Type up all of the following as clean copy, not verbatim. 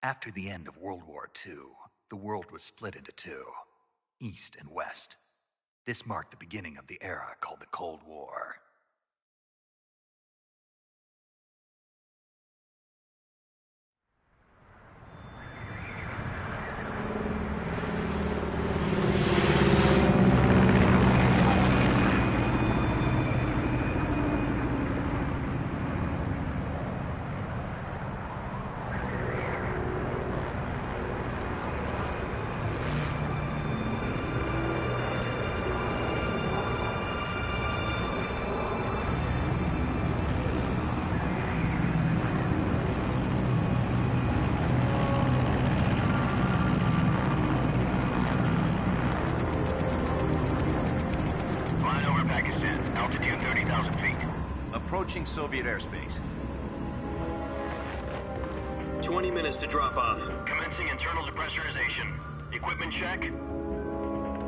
After the end of World War II, the world was split into two, East and West. This marked the beginning of the era called the Cold War. Approaching Soviet airspace. 20 minutes to drop off. Commencing internal depressurization. Equipment check.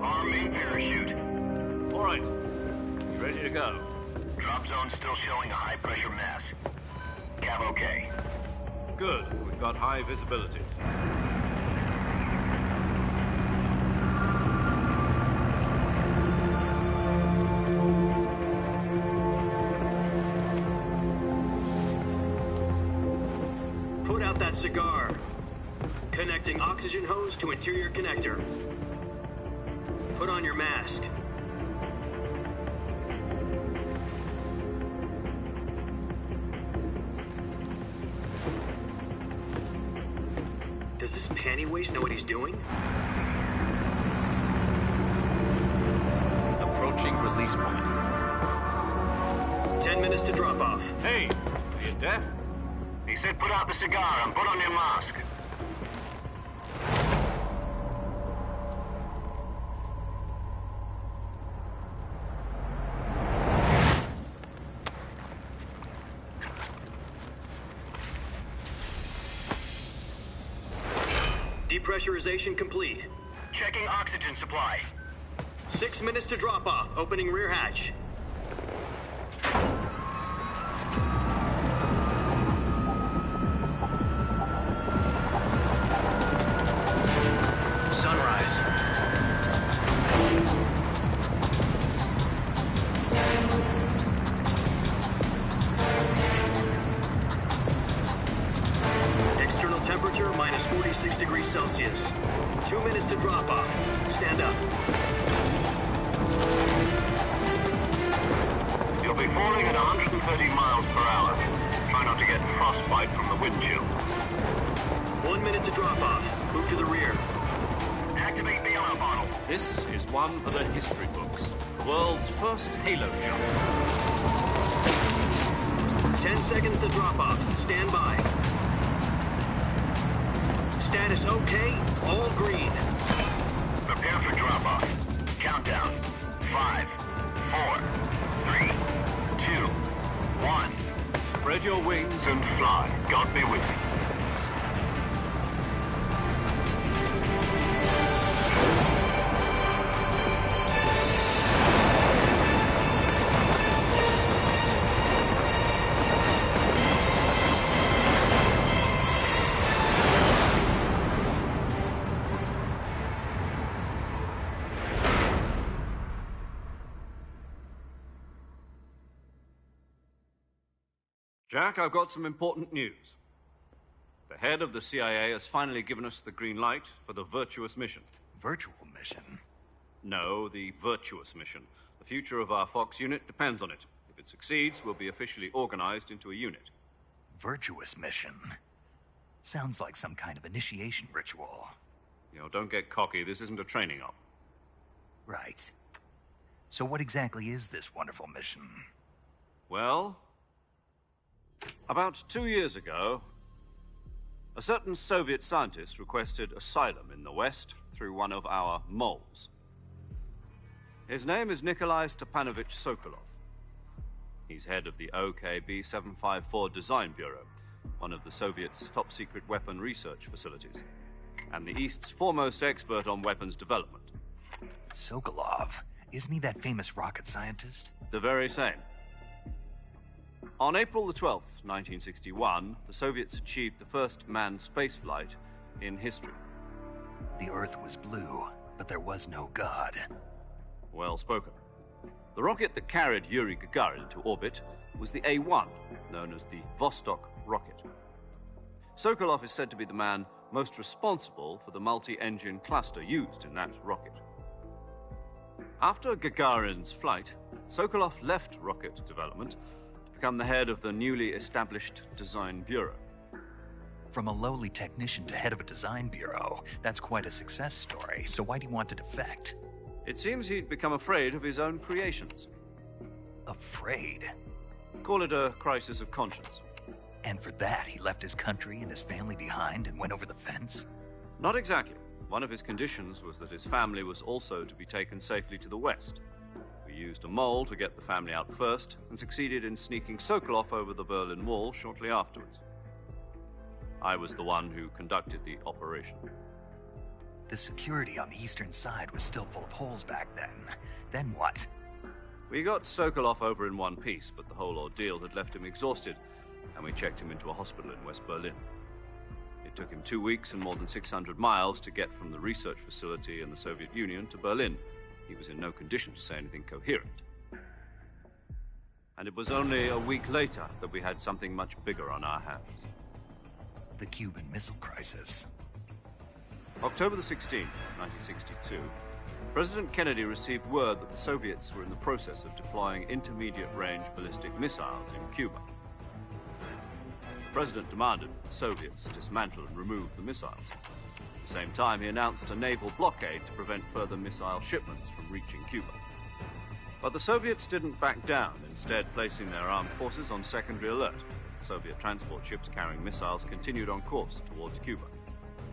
Arm main parachute. All right. Ready to go. Drop zone still showing a high pressure mass. Cav okay. Good. We've got high visibility. Put out that cigar. Connecting oxygen hose to interior connector. Put on your mask. Does this panty waste know what he's doing? Approaching release point. 10 minutes to drop off. Hey, are you deaf? He said put out the cigar and put on your mask. Depressurization complete. Checking oxygen supply. 6 minutes to drop off. Opening rear hatch. Temperature minus 46 degrees Celsius. 2 minutes to drop off. Stand up. You'll be falling at 130 miles per hour. Try not to get frostbite from the wind chill. 1 minute to drop off. Move to the rear. Activate bailout bottle. This is one for the history books. The world's first halo jump. 10 seconds to drop off. Stand by. Status okay, all green. Prepare for drop-off. Countdown. 5, 4, 3, 2, 1. Spread your wings And fly. God be with you. Jack, I've got some important news. The head of the CIA has finally given us the green light for the Virtuous mission. Virtual mission? No, the Virtuous mission. The future of our Fox unit depends on it. If it succeeds, we'll be officially organized into a unit. Virtuous mission? Sounds like some kind of initiation ritual. You know, don't get cocky. This isn't a training op. Right. So what exactly is this wonderful mission? Well, about 2 years ago, a certain Soviet scientist requested asylum in the West through one of our moles. His name is Nikolai Stepanovich Sokolov. He's head of the OKB-754 Design Bureau, one of the Soviets' top-secret weapon research facilities, and the East's foremost expert on weapons development. Sokolov? Isn't he that famous rocket scientist? The very same. On April the 12th, 1961, the Soviets achieved the first manned spaceflight in history. The Earth was blue, but there was no God. Well spoken. The rocket that carried Yuri Gagarin to orbit was the A-1, known as the Vostok rocket. Sokolov is said to be the man most responsible for the multi-engine cluster used in that rocket. After Gagarin's flight, Sokolov left rocket development to become the head of the newly established Design Bureau. From a lowly technician to head of a design bureau, that's quite a success story, so why do you want to defect? It seems he'd become afraid of his own creations. Afraid? Call it a crisis of conscience. And for that, he left his country and his family behind and went over the fence? Not exactly. One of his conditions was that his family was also to be taken safely to the west. We used a mole to get the family out first and succeeded in sneaking Sokolov over the Berlin Wall shortly afterwards. I was the one who conducted the operation. The security on the eastern side was still full of holes back then. Then what? We got Sokolov over in one piece, but the whole ordeal had left him exhausted, and we checked him into a hospital in West Berlin. It took him 2 weeks and more than 600 miles to get from the research facility in the Soviet Union to Berlin. He was in no condition to say anything coherent. And it was only a week later that we had something much bigger on our hands. The Cuban Missile Crisis. October the 16th, 1962, President Kennedy received word that the Soviets were in the process of deploying intermediate-range ballistic missiles in Cuba. The President demanded that the Soviets dismantle and remove the missiles. At the same time, he announced a naval blockade to prevent further missile shipments from reaching Cuba. But the Soviets didn't back down, instead placing their armed forces on secondary alert. Soviet transport ships carrying missiles continued on course towards Cuba.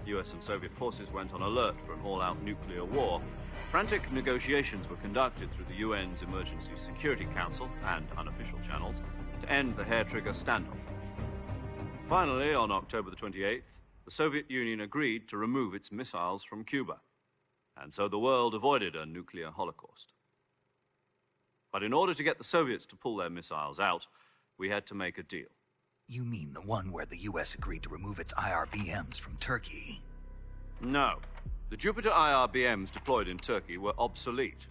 US and Soviet forces went on alert for an all-out nuclear war. Frantic negotiations were conducted through the UN's Emergency Security Council and unofficial channels to end the hair-trigger standoff. Finally, on October the 28th, the Soviet Union agreed to remove its missiles from Cuba. And so the world avoided a nuclear holocaust. But in order to get the Soviets to pull their missiles out, we had to make a deal. You mean the one where the US agreed to remove its IRBMs from Turkey? No. The Jupiter IRBMs deployed in Turkey were obsolete,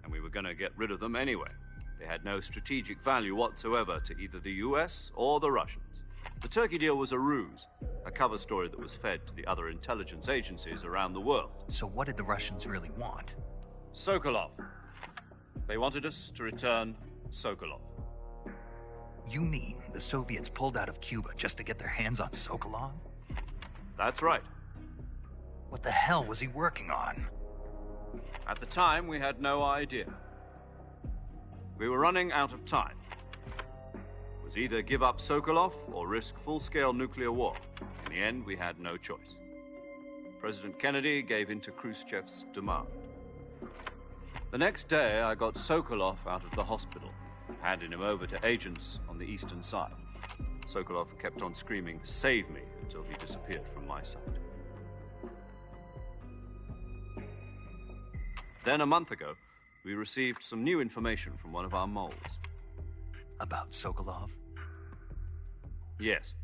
and we were going to get rid of them anyway. They had no strategic value whatsoever to either the US or the Russians. The Turkey deal was a ruse, a cover story that was fed to the other intelligence agencies around the world. So what did the Russians really want? Sokolov. They wanted us to return Sokolov. You mean the Soviets pulled out of Cuba just to get their hands on Sokolov? That's right. What the hell was he working on? At the time, we had no idea. We were running out of time. It was either give up Sokolov or risk full-scale nuclear war. In the end, we had no choice. President Kennedy gave in to Khrushchev's demand. The next day, I got Sokolov out of the hospital, handing him over to agents on the eastern side. Sokolov kept on screaming, "Save me," until he disappeared from my sight. Then, a month ago, we received some new information from one of our moles. About Sokolov? Yes.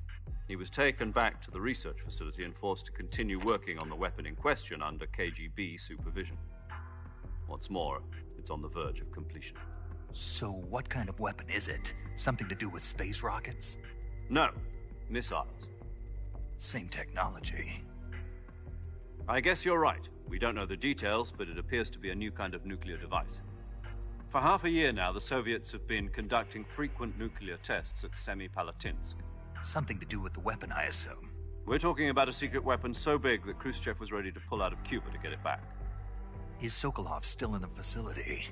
He was taken back to the research facility and forced to continue working on the weapon in question under KGB supervision. What's more, it's on the verge of completion. So what kind of weapon is it? Something to do with space rockets? No, missiles. Same technology. I guess you're right. We don't know the details, but it appears to be a new kind of nuclear device. For half a year now, the Soviets have been conducting frequent nuclear tests at Semipalatinsk. Something to do with the weapon, I assume. We're talking about a secret weapon so big that Khrushchev was ready to pull out of Cuba to get it back. Is Sokolov still in the facility?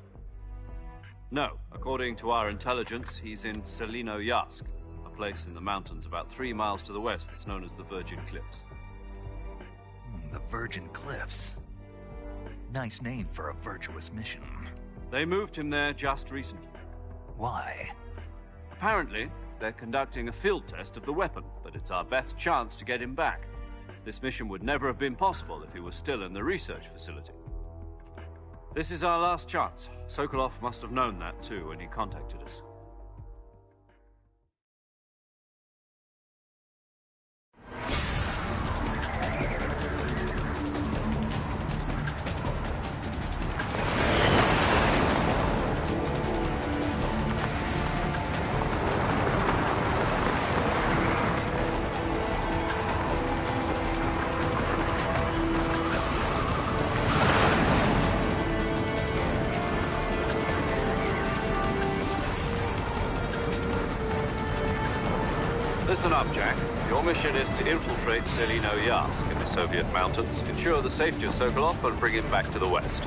No. According to our intelligence, he's in Selinoyarsk, a place in the mountains about 3 miles to the west that's known as the Virgin Cliffs. The Virgin Cliffs. Nice name for a virtuous mission. They moved him there just recently. Why? Apparently, they're conducting a field test of the weapon, but it's our best chance to get him back. This mission would never have been possible if he was still in the research facility. This is our last chance. Sokolov must have known that too when he contacted us. Listen up, Jack. Your mission is to infiltrate Selino Yask in the Soviet mountains, ensure the safety of Sokolov, and bring him back to the West.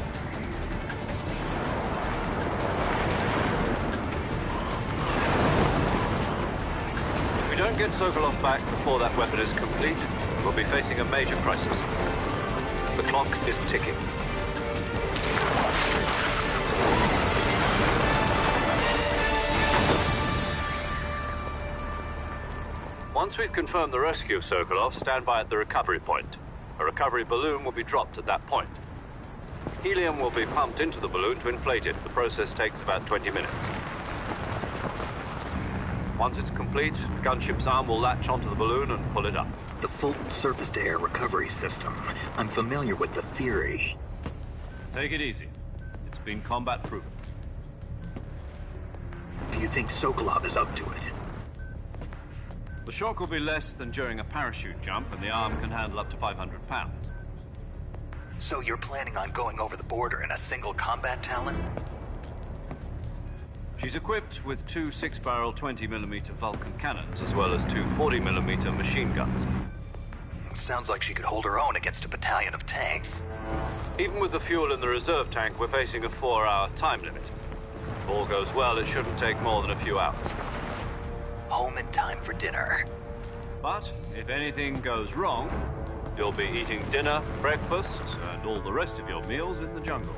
If we don't get Sokolov back before that weapon is complete, we'll be facing a major crisis. The clock is ticking. Once we've confirmed the rescue of Sokolov, stand by at the recovery point. A recovery balloon will be dropped at that point. Helium will be pumped into the balloon to inflate it. The process takes about 20 minutes. Once it's complete, the gunship's arm will latch onto the balloon and pull it up. The Fulton surface-to-air recovery system. I'm familiar with the theory. Take it easy. It's been combat-proven. Do you think Sokolov is up to it? The shock will be less than during a parachute jump, and the arm can handle up to 500 pounds. So you're planning on going over the border in a single combat Talon? She's equipped with two 6-barrel 20mm Vulcan cannons, as well as two 40mm machine guns. Sounds like she could hold her own against a battalion of tanks. Even with the fuel in the reserve tank, we're facing a 4-hour time limit. If all goes well, it shouldn't take more than a few hours. Home in time for dinner. But if anything goes wrong, you'll be eating dinner, breakfast, and all the rest of your meals in the jungle.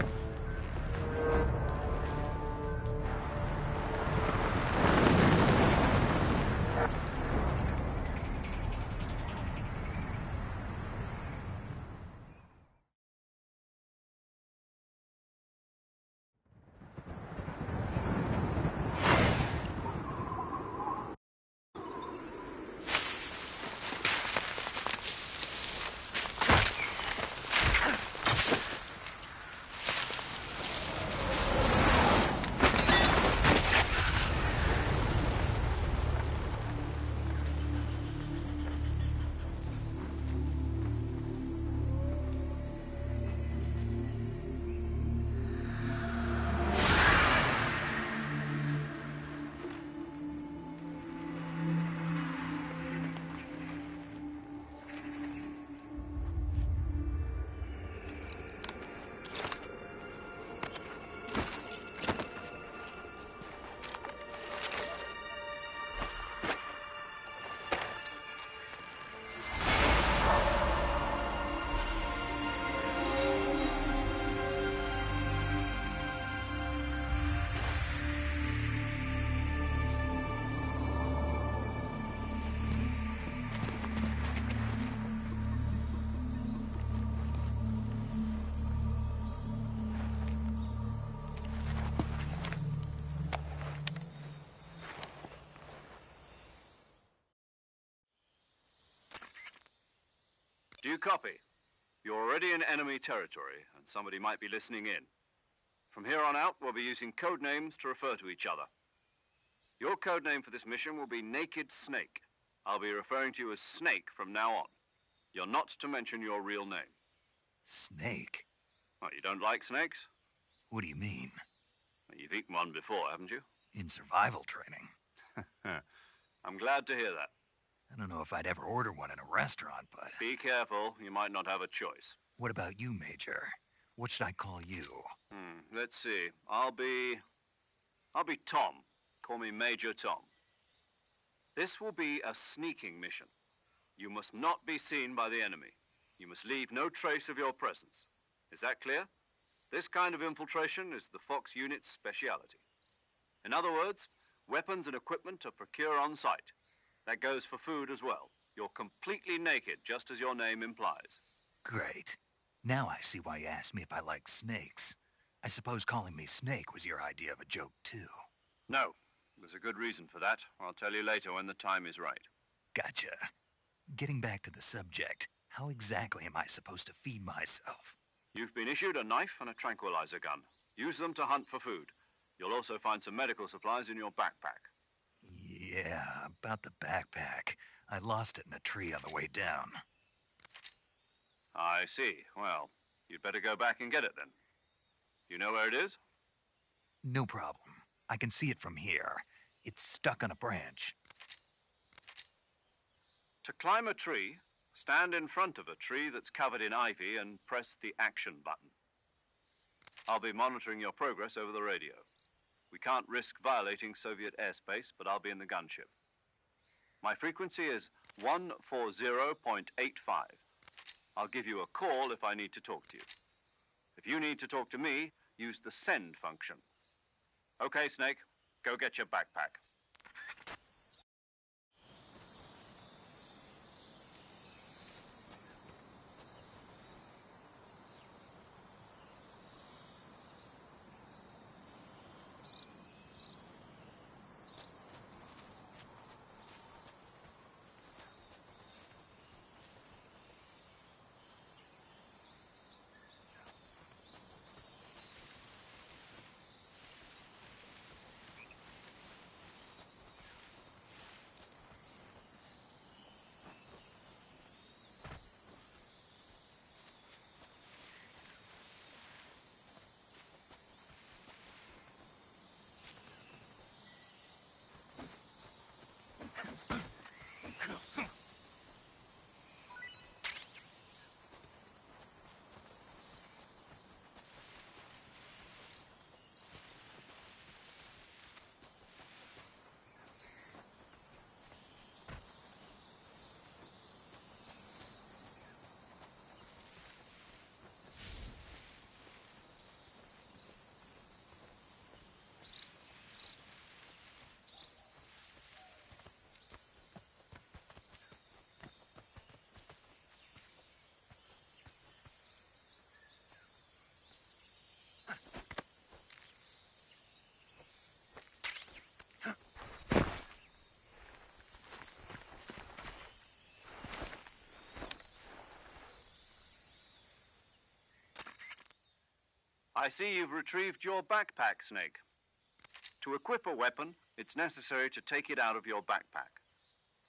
Do you copy? You're already in enemy territory, and somebody might be listening in. From here on out, we'll be using code names to refer to each other. Your code name for this mission will be Naked Snake. I'll be referring to you as Snake from now on. You're not to mention your real name. Snake? Oh, you don't like snakes? What do you mean? Well, you've eaten one before, haven't you? In survival training. I'm glad to hear that. I don't know if I'd ever order one in a restaurant, but... Be careful, you might not have a choice. What about you, Major? What should I call you? Let's see. I'll be Tom. Call me Major Tom. This will be a sneaking mission. You must not be seen by the enemy. You must leave no trace of your presence. Is that clear? This kind of infiltration is the Fox unit's speciality. In other words, weapons and equipment are procured on site. That goes for food as well. You're completely naked, just as your name implies. Great. Now I see why you asked me if I like snakes. I suppose calling me Snake was your idea of a joke, too. No. There's a good reason for that. I'll tell you later when the time is right. Gotcha. Getting back to the subject, how exactly am I supposed to feed myself? You've been issued a knife and a tranquilizer gun. Use them to hunt for food. You'll also find some medical supplies in your backpack. Yeah, about the backpack. I lost it in a tree on the way down. I see. Well, you'd better go back and get it then. You know where it is? No problem. I can see it from here. It's stuck on a branch. To climb a tree, stand in front of a tree that's covered in ivy and press the action button. I'll be monitoring your progress over the radio. We can't risk violating Soviet airspace, but I'll be in the gunship. My frequency is 140.85. I'll give you a call if I need to talk to you. If you need to talk to me, use the send function. Okay, Snake, go get your backpack. I see you've retrieved your backpack, Snake. To equip a weapon, it's necessary to take it out of your backpack.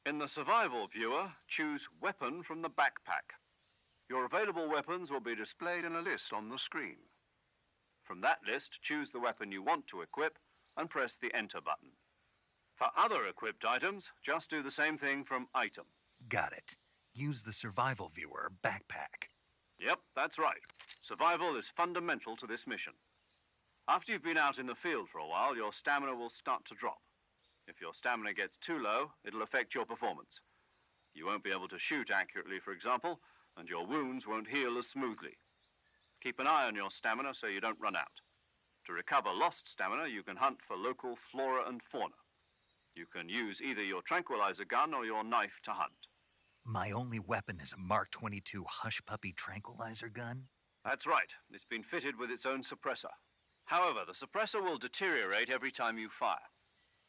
In the survival viewer, choose Weapon from the backpack. Your available weapons will be displayed in a list on the screen. From that list, choose the weapon you want to equip and press the Enter button. For other equipped items, just do the same thing from Item. Got it. Use the survival viewer backpack. Yep, that's right. Survival is fundamental to this mission. After you've been out in the field for a while, your stamina will start to drop. If your stamina gets too low, it'll affect your performance. You won't be able to shoot accurately, for example, and your wounds won't heal as smoothly. Keep an eye on your stamina so you don't run out. To recover lost stamina, you can hunt for local flora and fauna. You can use either your tranquilizer gun or your knife to hunt. My only weapon is a Mark 22 Hush Puppy tranquilizer gun? That's right. It's been fitted with its own suppressor. However, the suppressor will deteriorate every time you fire.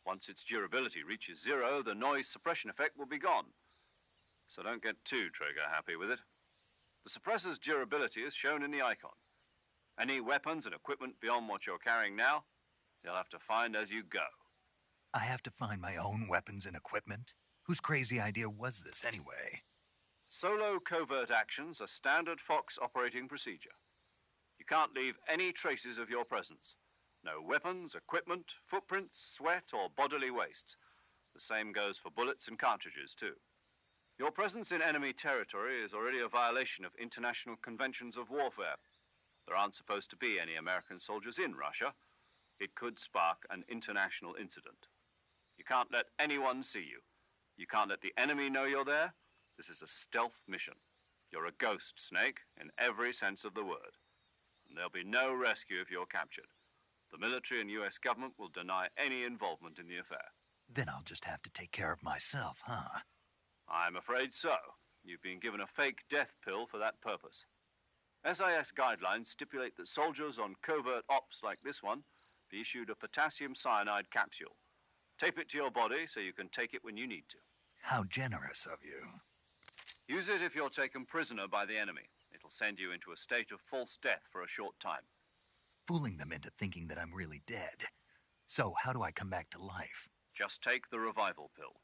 Once its durability reaches 0, the noise suppression effect will be gone. So don't get too trigger-happy with it. The suppressor's durability is shown in the icon. Any weapons and equipment beyond what you're carrying now, you'll have to find as you go. I have to find my own weapons and equipment? Whose crazy idea was this anyway? Solo covert actions are standard Fox operating procedure. You can't leave any traces of your presence. No weapons, equipment, footprints, sweat, or bodily wastes. The same goes for bullets and cartridges, too. Your presence in enemy territory is already a violation of international conventions of warfare. There aren't supposed to be any American soldiers in Russia. It could spark an international incident. You can't let anyone see you. You can't let the enemy know you're there. This is a stealth mission. You're a ghost, Snake, in every sense of the word. And there'll be no rescue if you're captured. The military and US government will deny any involvement in the affair. Then I'll just have to take care of myself, huh? I'm afraid so. You've been given a fake death pill for that purpose. SIS guidelines stipulate that soldiers on covert ops like this one be issued a potassium cyanide capsule. Tape it to your body so you can take it when you need to. How generous of you. Use it if you're taken prisoner by the enemy. It'll send you into a state of false death for a short time. Fooling them into thinking that I'm really dead. So, how do I come back to life? Just take the revival pill.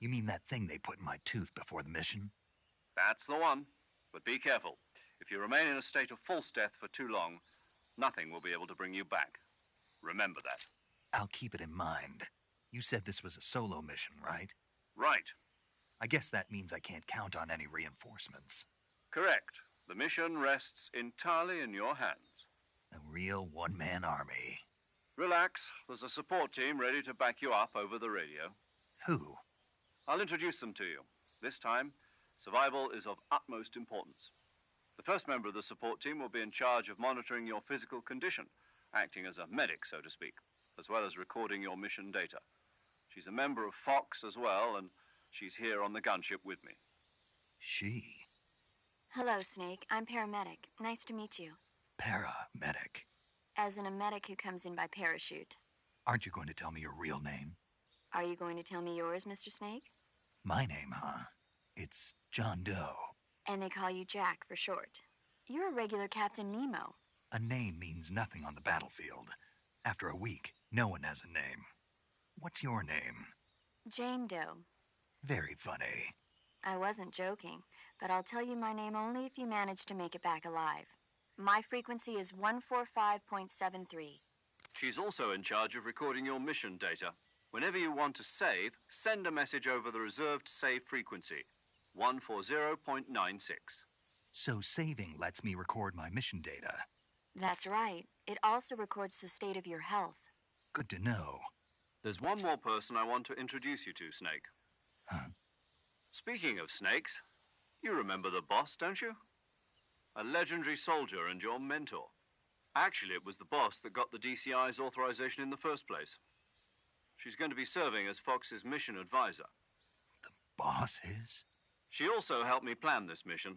You mean that thing they put in my tooth before the mission? That's the one. But be careful. If you remain in a state of false death for too long, nothing will be able to bring you back. Remember that. I'll keep it in mind. You said this was a solo mission, right? Right. I guess that means I can't count on any reinforcements. Correct. The mission rests entirely in your hands. A real one-man army. Relax. There's a support team ready to back you up over the radio. Who? I'll introduce them to you. This time, survival is of utmost importance. The first member of the support team will be in charge of monitoring your physical condition, acting as a medic, so to speak, as well as recording your mission data. She's a member of Fox as well, and she's here on the gunship with me. She? Hello, Snake. I'm paramedic. Nice to meet you. Paramedic. As in a medic who comes in by parachute. Aren't you going to tell me your real name? Are you going to tell me yours, Mr. Snake? My name, huh? It's John Doe. And they call you Jack for short. You're a regular Captain Nemo. A name means nothing on the battlefield. After a week, no one has a name. What's your name? Jane Doe. Very funny. I wasn't joking, but I'll tell you my name only if you manage to make it back alive. My frequency is 145.73. She's also in charge of recording your mission data. Whenever you want to save, send a message over the reserved save frequency, 140.96. So saving lets me record my mission data. That's right. It also records the state of your health. Good to know. There's one more person I want to introduce you to, Snake. Huh? Speaking of snakes, you remember the boss, don't you? A legendary soldier and your mentor. Actually, it was the boss that got the DCI's authorization in the first place. She's going to be serving as Fox's mission advisor. The boss is? She also helped me plan this mission.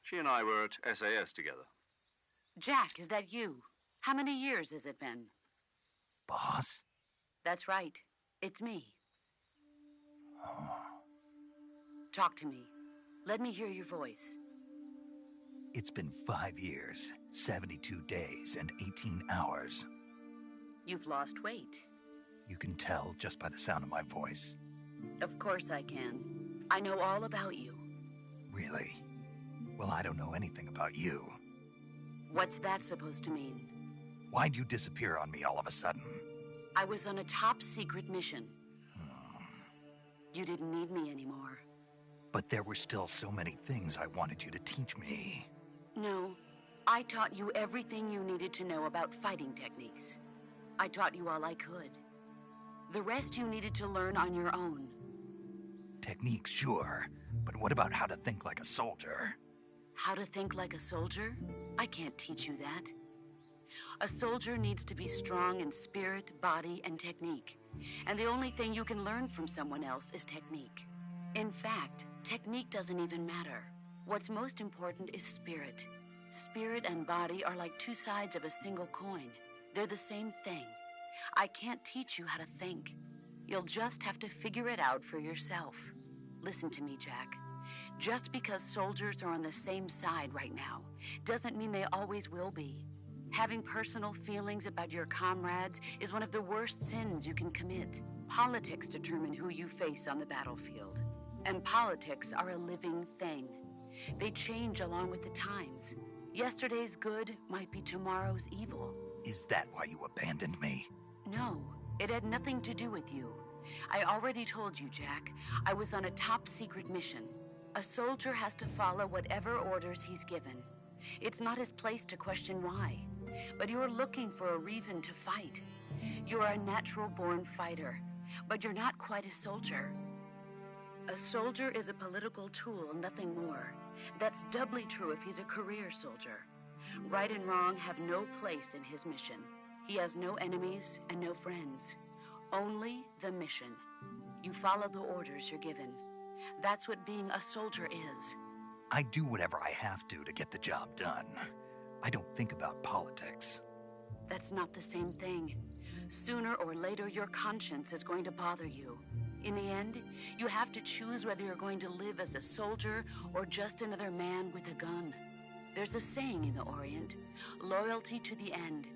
She and I were at SAS together. Jack, is that you? How many years has it been? Boss? That's right. It's me. Oh. Talk to me. Let me hear your voice. It's been 5 years, 72 days, and 18 hours. You've lost weight. You can tell just by the sound of my voice. Of course I can. I know all about you. Really? Well, I don't know anything about you. What's that supposed to mean? Why'd you disappear on me all of a sudden? I was on a top-secret mission. You didn't need me anymore. But there were still so many things I wanted you to teach me. No. I taught you everything you needed to know about fighting techniques. I taught you all I could. The rest you needed to learn on your own. Techniques, sure. But what about how to think like a soldier? How to think like a soldier? I can't teach you that. A soldier needs to be strong in spirit, body, and technique. And the only thing you can learn from someone else is technique. In fact, technique doesn't even matter. What's most important is spirit. Spirit and body are like two sides of a single coin. They're the same thing. I can't teach you how to think. You'll just have to figure it out for yourself. Listen to me, Jack. Just because soldiers are on the same side right now doesn't mean they always will be. Having personal feelings about your comrades is one of the worst sins you can commit. Politics determine who you face on the battlefield. And politics are a living thing. They change along with the times. Yesterday's good might be tomorrow's evil. Is that why you abandoned me? No, it had nothing to do with you. I already told you, Jack. I was on a top-secret mission. A soldier has to follow whatever orders he's given. It's not his place to question why. But you're looking for a reason to fight. You're a natural-born fighter, but you're not quite a soldier. A soldier is a political tool, nothing more. That's doubly true if he's a career soldier. Right and wrong have no place in his mission. He has no enemies and no friends. Only the mission. You follow the orders you're given. That's what being a soldier is. I do whatever I have to get the job done. I don't think about politics. That's not the same thing. Sooner or later, your conscience is going to bother you. In the end, you have to choose whether you're going to live as a soldier or just another man with a gun. There's a saying in the Orient, loyalty to the end.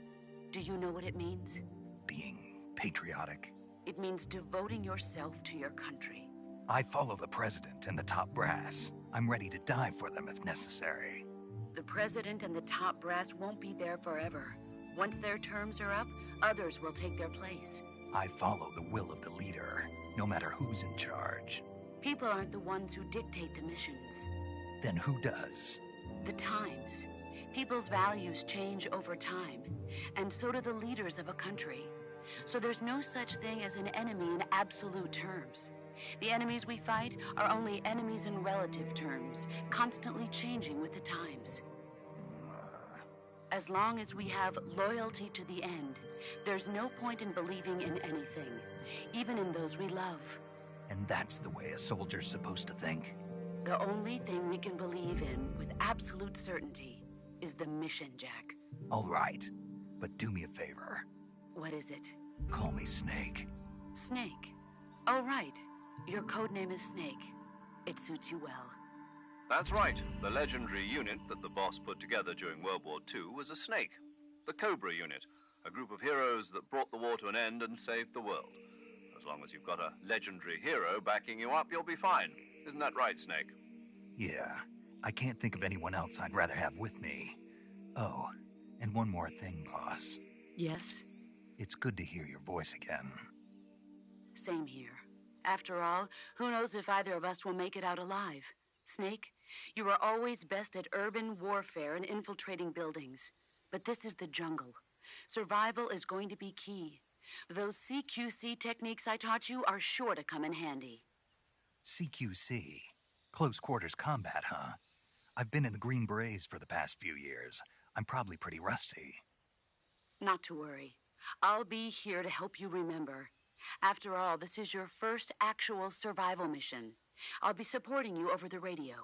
Do you know what it means? Being patriotic. It means devoting yourself to your country. I follow the president and the top brass. I'm ready to die for them if necessary. The president and the top brass won't be there forever. Once their terms are up, others will take their place. I follow the will of the leader, no matter who's in charge. People aren't the ones who dictate the missions. Then who does? The times. People's values change over time, and so do the leaders of a country. So there's no such thing as an enemy in absolute terms. The enemies we fight are only enemies in relative terms, constantly changing with the times. As long as we have loyalty to the end, there's no point in believing in anything, even in those we love. And that's the way a soldier's supposed to think? The only thing we can believe in with absolute certainty is the mission, Jack. All right, but do me a favor. What is it? Call me Snake. Snake. Oh, right. Your codename is Snake. It suits you well. That's right. The legendary unit that the boss put together during World War II was a snake. The Cobra unit, a group of heroes that brought the war to an end and saved the world. As long as you've got a legendary hero backing you up, you'll be fine. Isn't that right, Snake? Yeah, I can't think of anyone else I'd rather have with me. Oh, and one more thing, boss. Yes? It's good to hear your voice again. Same here. After all, who knows if either of us will make it out alive? Snake, you are always best at urban warfare and infiltrating buildings. But this is the jungle. Survival is going to be key. Those CQC techniques I taught you are sure to come in handy. CQC? Close quarters combat, huh? I've been in the Green Berets for the past few years. I'm probably pretty rusty. Not to worry. I'll be here to help you remember. After all, this is your first actual survival mission. I'll be supporting you over the radio.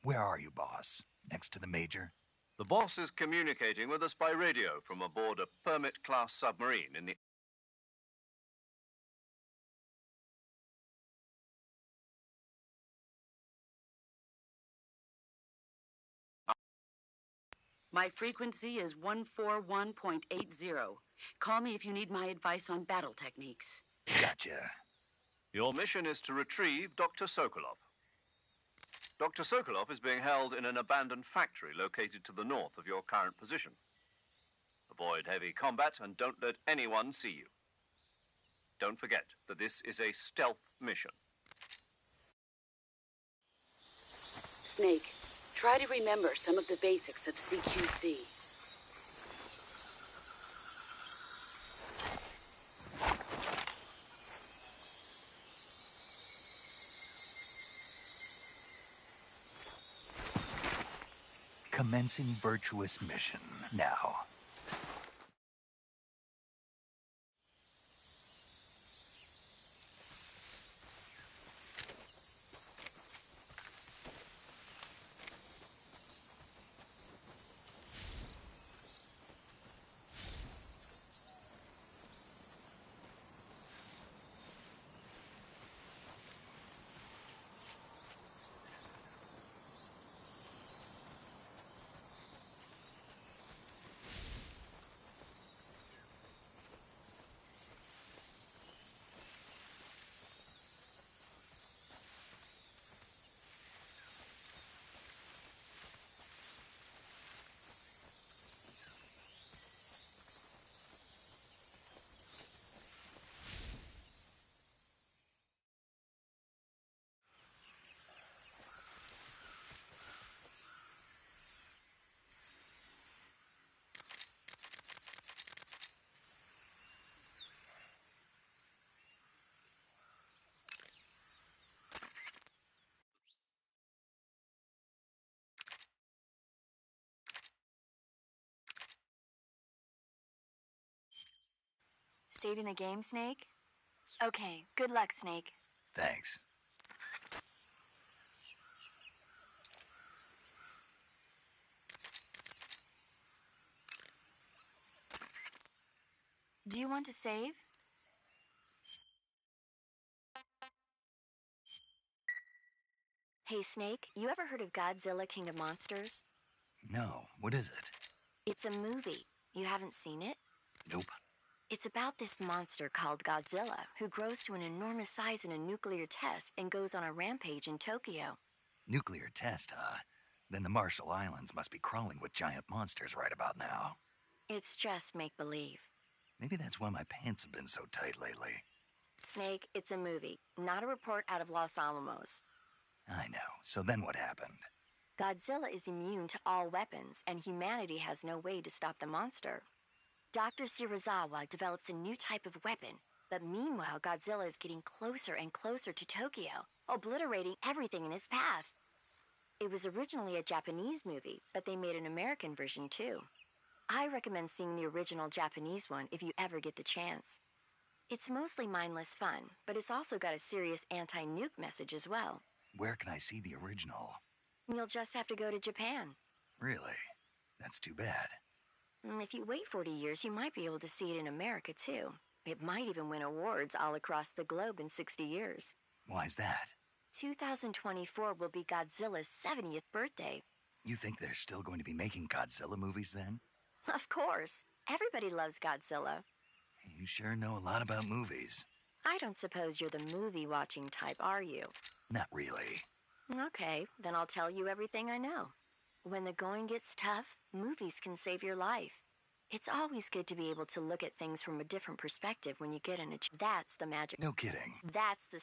Where are you, boss? Next to the Major? The boss is communicating with us by radio from aboard a Permit-class submarine in the... My frequency is 141.80. Call me if you need my advice on battle techniques. Gotcha. Your mission is to retrieve Dr. Sokolov. Dr. Sokolov is being held in an abandoned factory located to the north of your current position. Avoid heavy combat and don't let anyone see you. Don't forget that this is a stealth mission. Snake, try to remember some of the basics of CQC. Commencing virtuous mission now. Saving the game, Snake? Okay, good luck, Snake. Thanks. Do you want to save? Hey, Snake, you ever heard of Godzilla King of Monsters? No, what is it? It's a movie. You haven't seen it? Nope. It's about this monster called Godzilla, who grows to an enormous size in a nuclear test and goes on a rampage in Tokyo. Nuclear test, huh? Then the Marshall Islands must be crawling with giant monsters right about now. It's just make-believe. Maybe that's why my pants have been so tight lately. Snake, it's a movie, not a report out of Los Alamos. I know. So then what happened? Godzilla is immune to all weapons, and humanity has no way to stop the monster. Dr. Shirazawa develops a new type of weapon, but meanwhile, Godzilla is getting closer and closer to Tokyo, obliterating everything in his path. It was originally a Japanese movie, but they made an American version too. I recommend seeing the original Japanese one if you ever get the chance. It's mostly mindless fun, but it's also got a serious anti-nuke message as well. Where can I see the original? You'll just have to go to Japan. Really? That's too bad. If you wait 40 years, you might be able to see it in America too. It might even win awards all across the globe in 60 years. Why's that? 2024 will be Godzilla's 70th birthday. You think they're still going to be making Godzilla movies then? Of course. Everybody loves Godzilla. You sure know a lot about movies. I don't suppose you're the movie-watching type, are you? Not really. Okay, then I'll tell you everything I know. When the going gets tough, movies can save your life. It's always good to be able to look at things from a different perspective when you get in a... That's the magic. No kidding. That's the...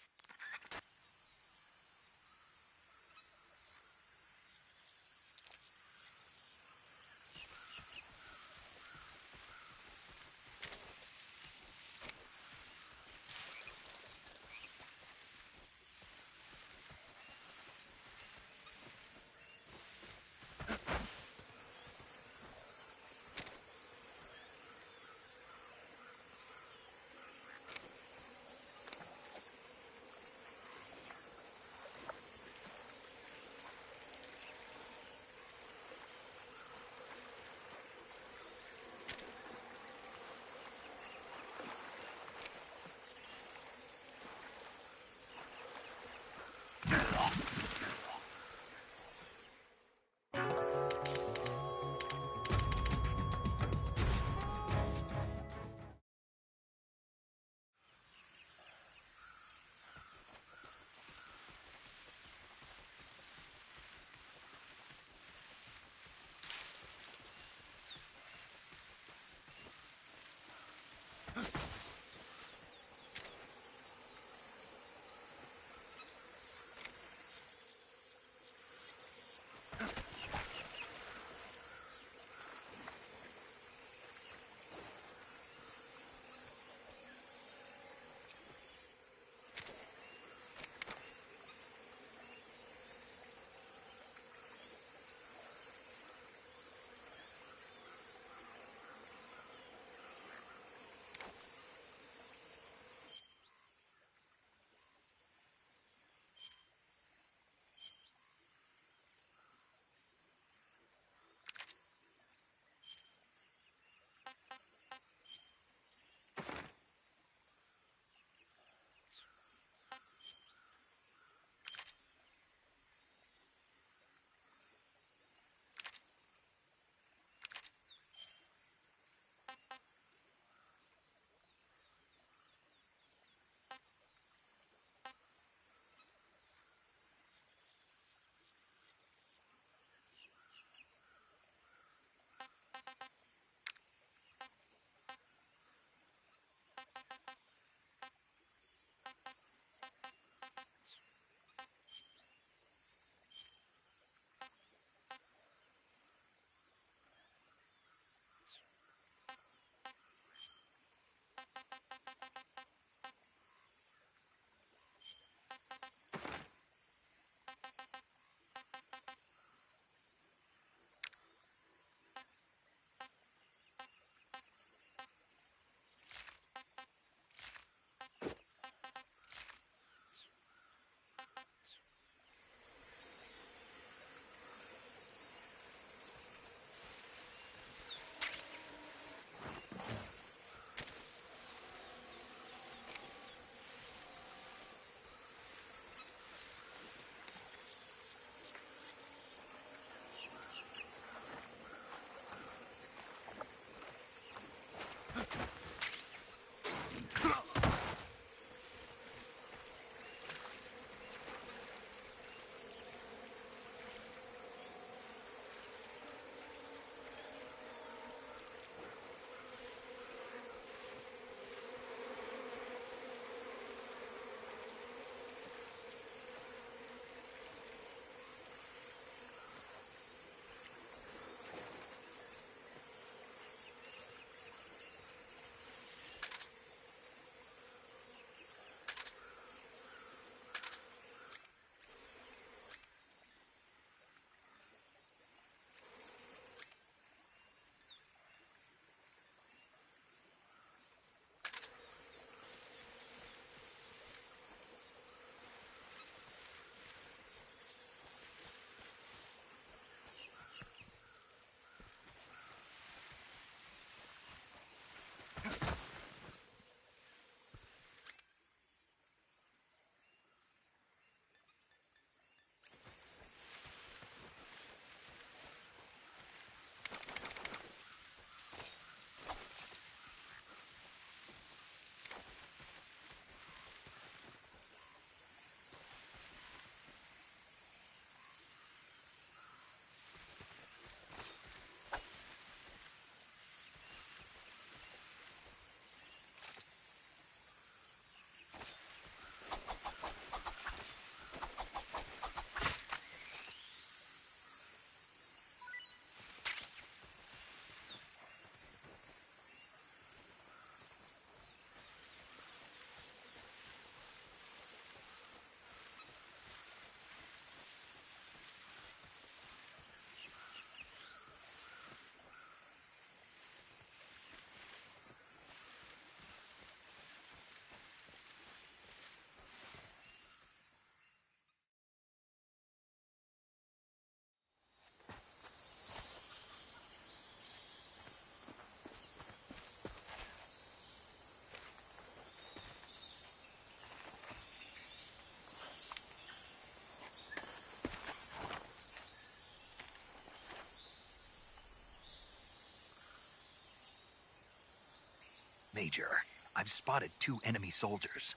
Major. I've spotted 2 enemy soldiers.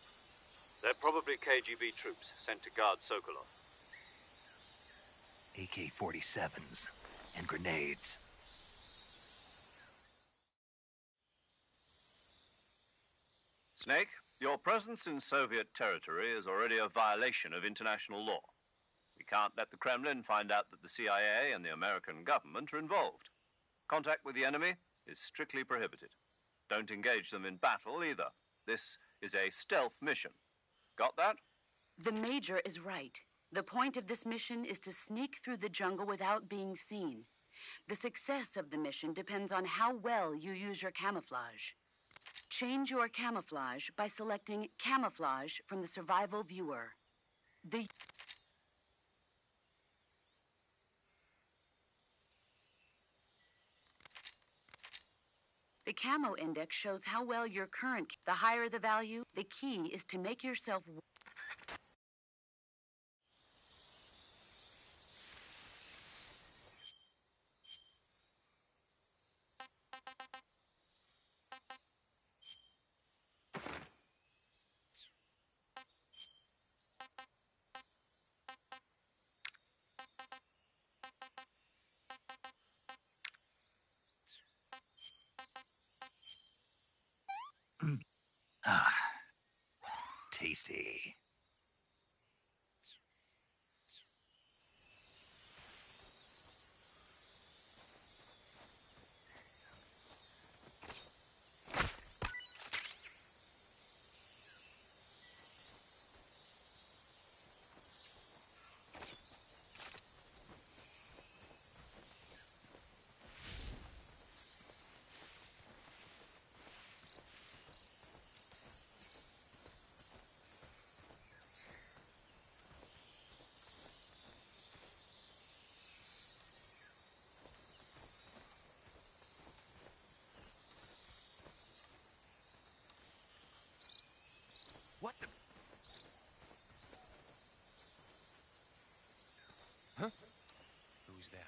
They're probably KGB troops sent to guard Sokolov. AK-47s and grenades. Snake, your presence in Soviet territory is already a violation of international law. We can't let the Kremlin find out that the CIA and the American government are involved. Contact with the enemy is strictly prohibited. Don't engage them in battle either. This is a stealth mission. Got that? The Major is right. The point of this mission is to sneak through the jungle without being seen. The success of the mission depends on how well you use your camouflage. Change your camouflage by selecting Camouflage from the Survival Viewer. The Camo Index shows how well your current... The higher the value, the key is to make yourself... Ah, tasty. What the? Huh? Who's that?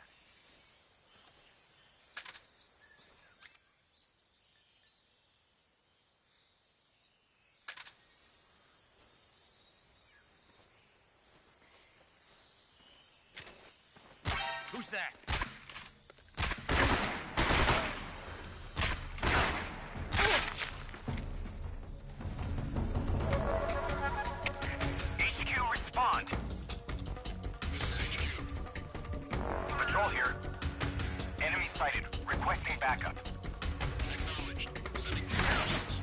Who's that? Requesting backup. Acknowledged. Sending reinforcements.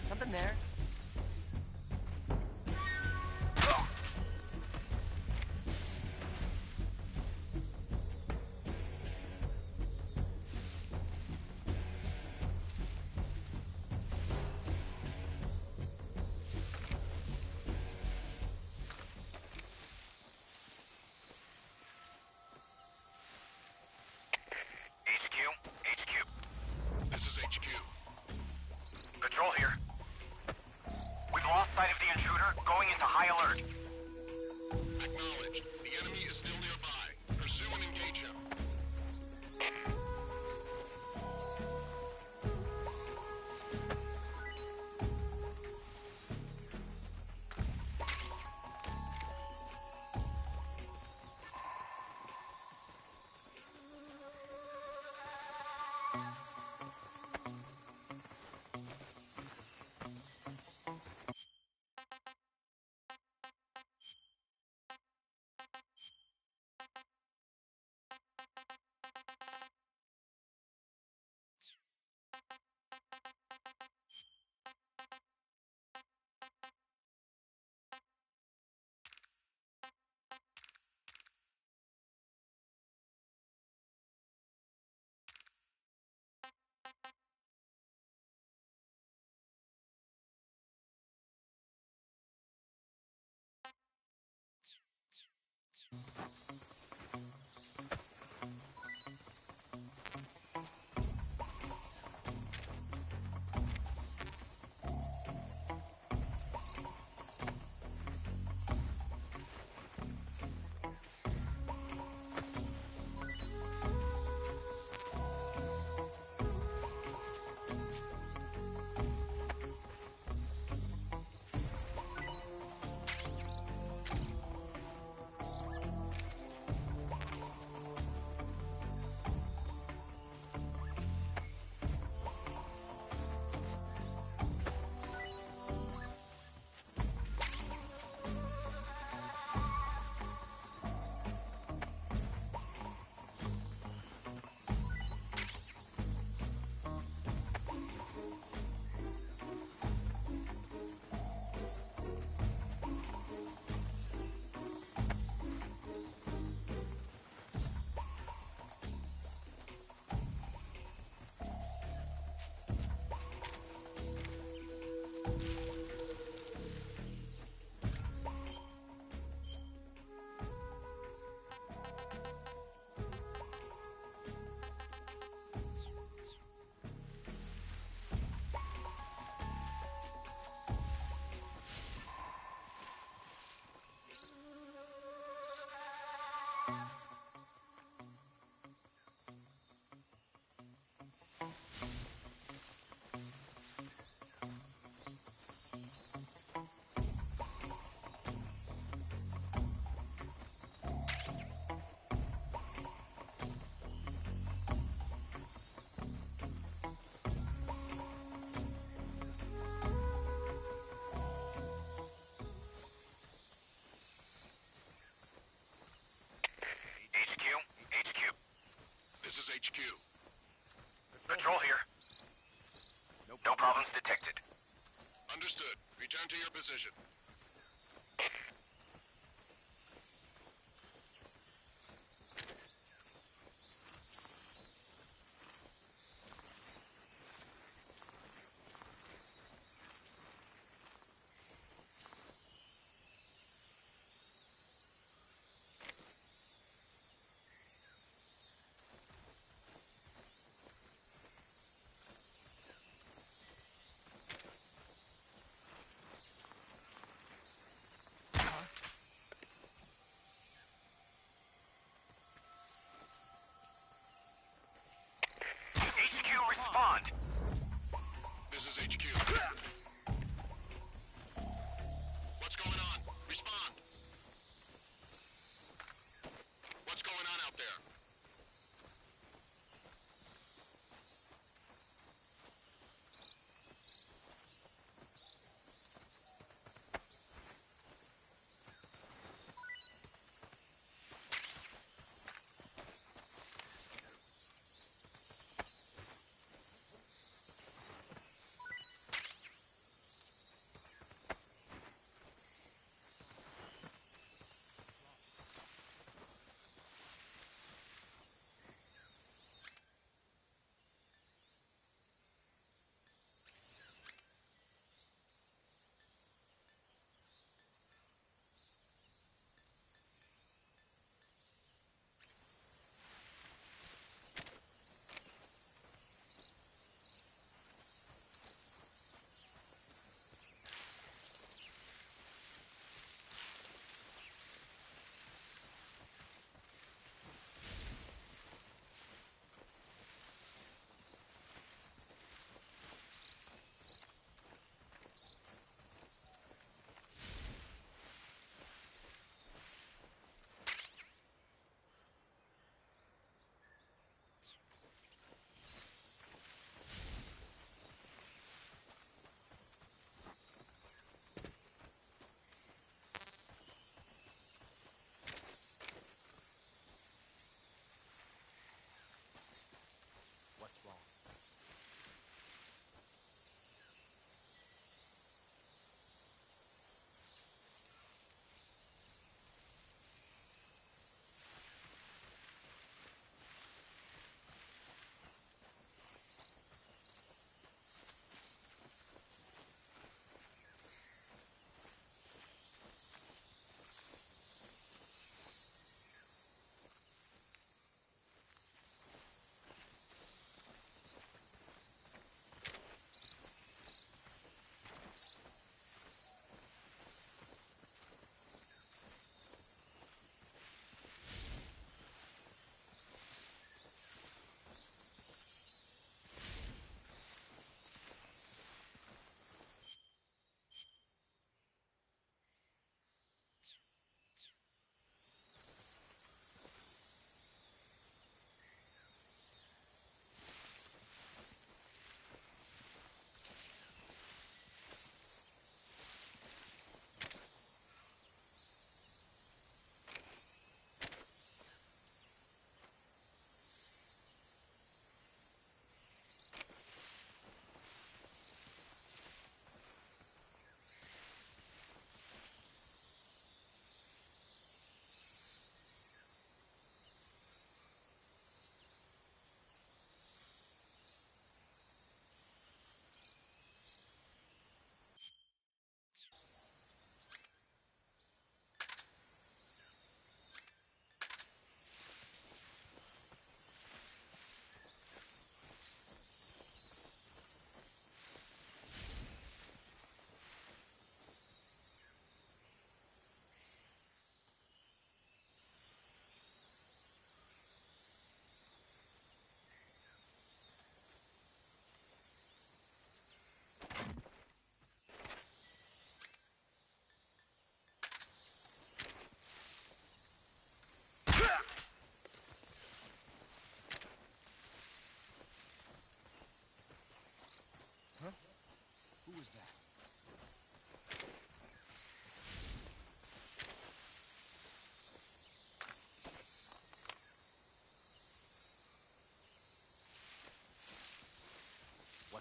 Something there. HQ. This is going into high alert. Acknowledged. The enemy is still nearby. Pursue and engage him. This is HQ. Patrol here. No problems detected. Understood. Return to your position.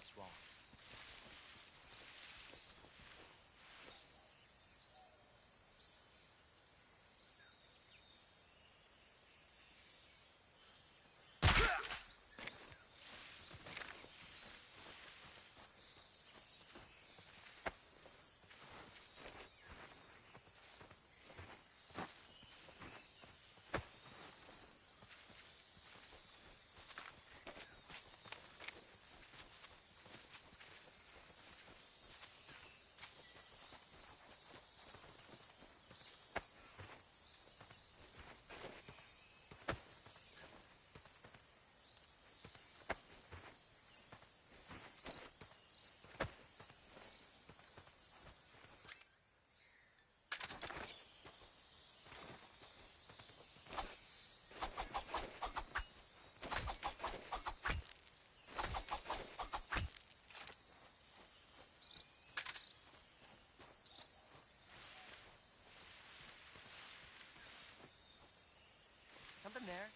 What's wrong? Something there.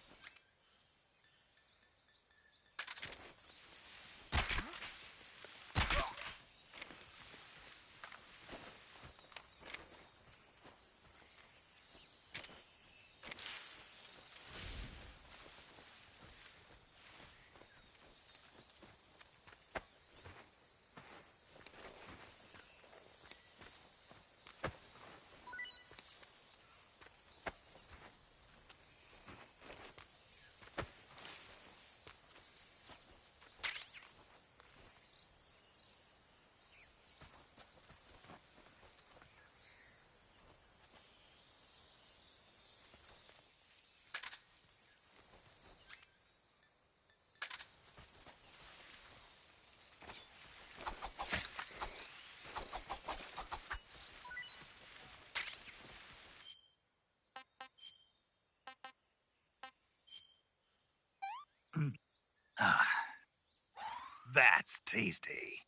That's tasty.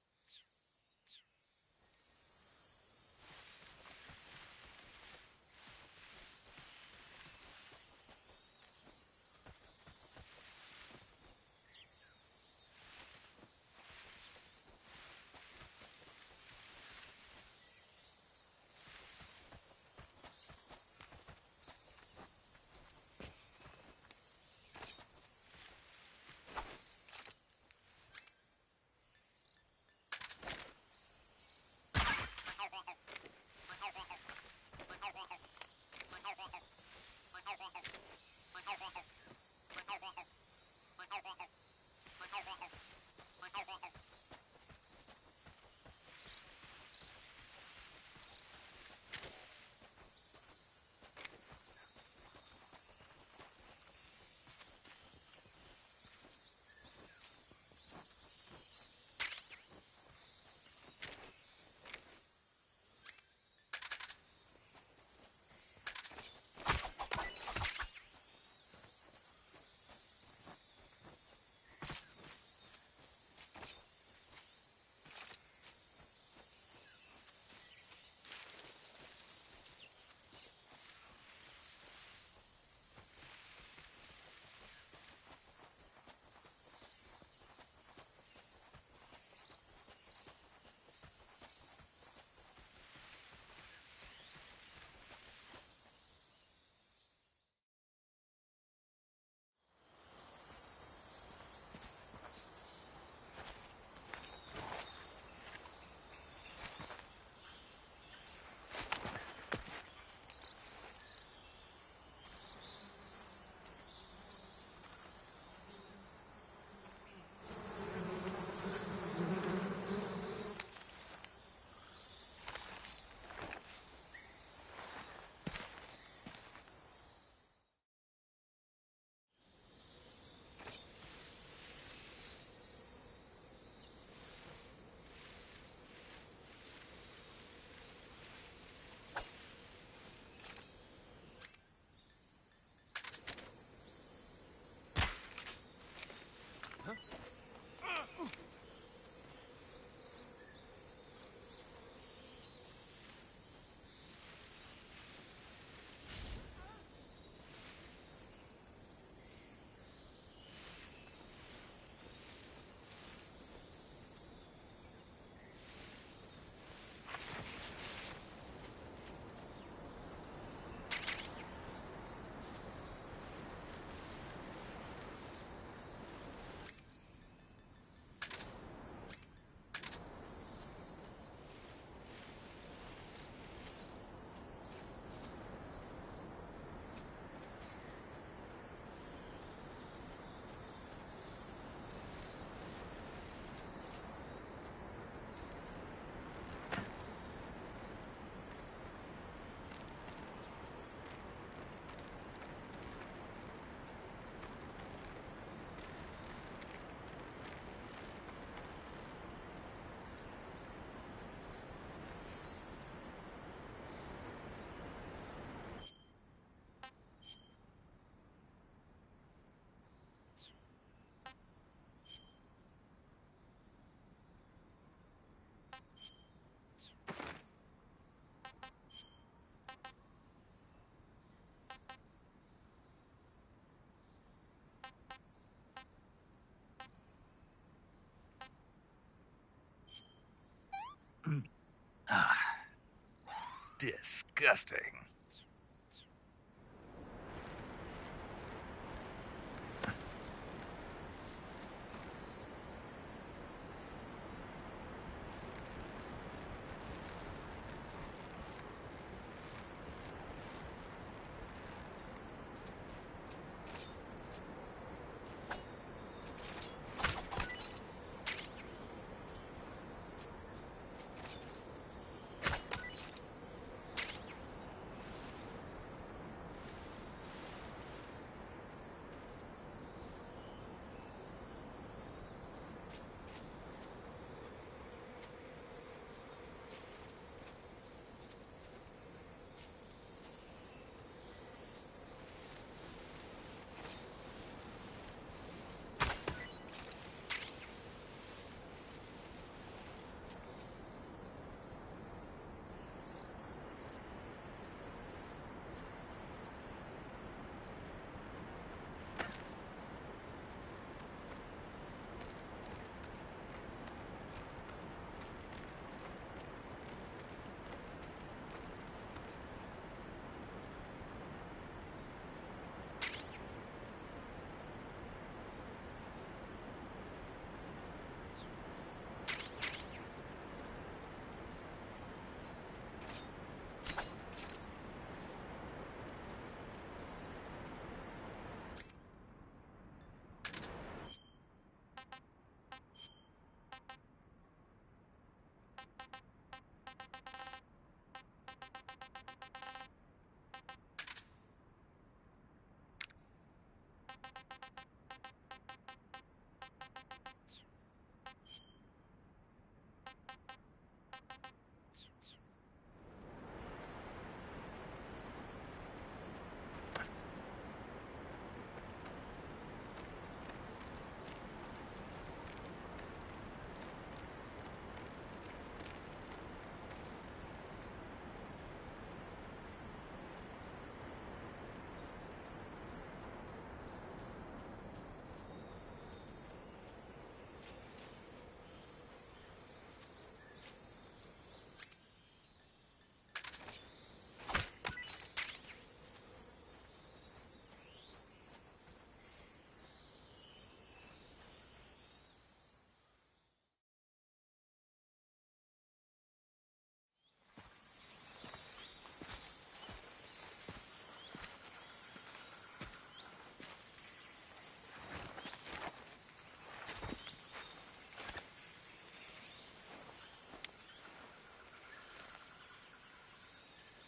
Disgusting.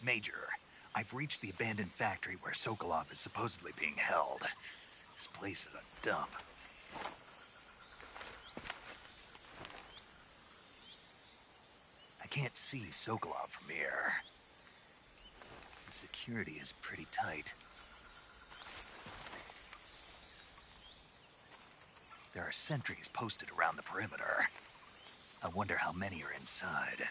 Major, I've reached the abandoned factory where Sokolov is supposedly being held. This place is a dump. I can't see Sokolov from here. The security is pretty tight. There are sentries posted around the perimeter. I wonder how many are inside.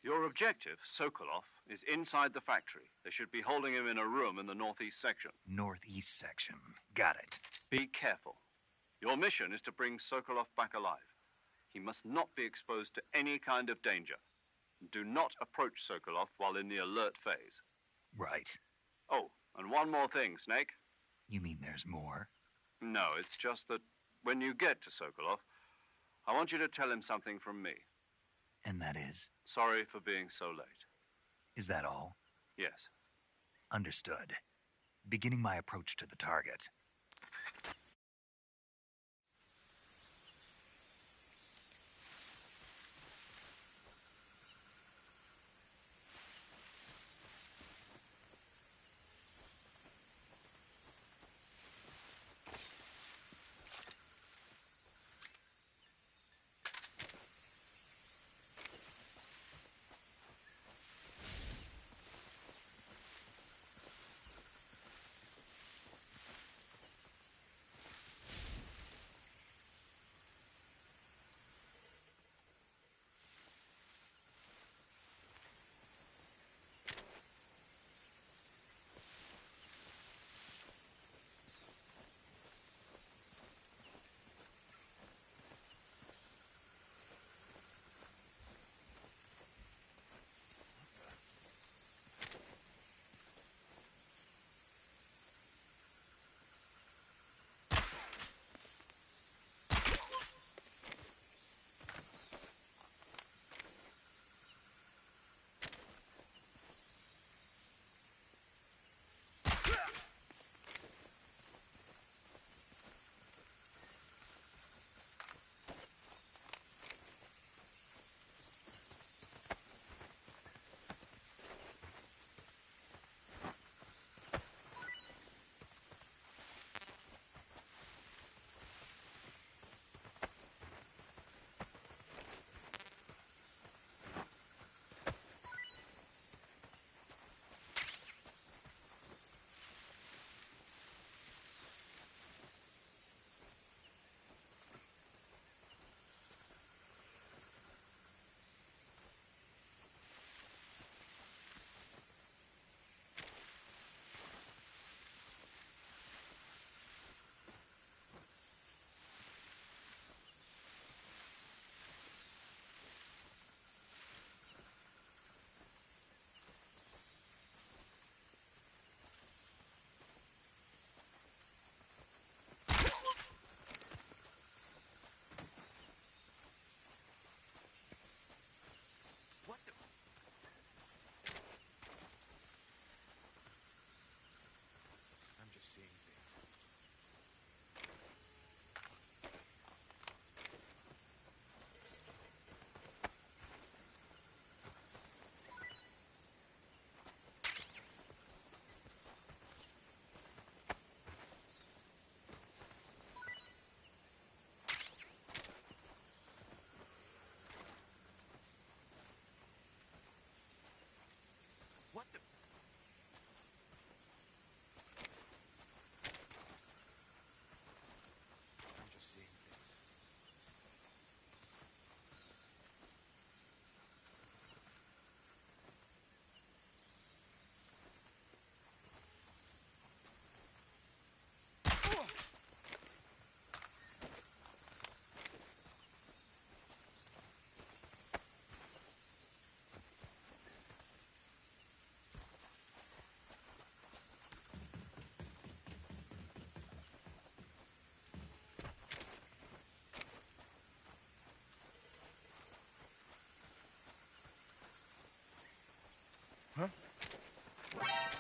Your objective, Sokolov, is inside the factory. They should be holding him in a room in the northeast section. Northeast section. Got it. Be careful. Your mission is to bring Sokolov back alive. He must not be exposed to any kind of danger. Do not approach Sokolov while in the alert phase. Right. Oh, and one more thing, Snake. You mean there's more? No, it's just that when you get to Sokolov, I want you to tell him something from me. And that is? Sorry for being so late. Is that all? Yes. Understood. Beginning my approach to the target.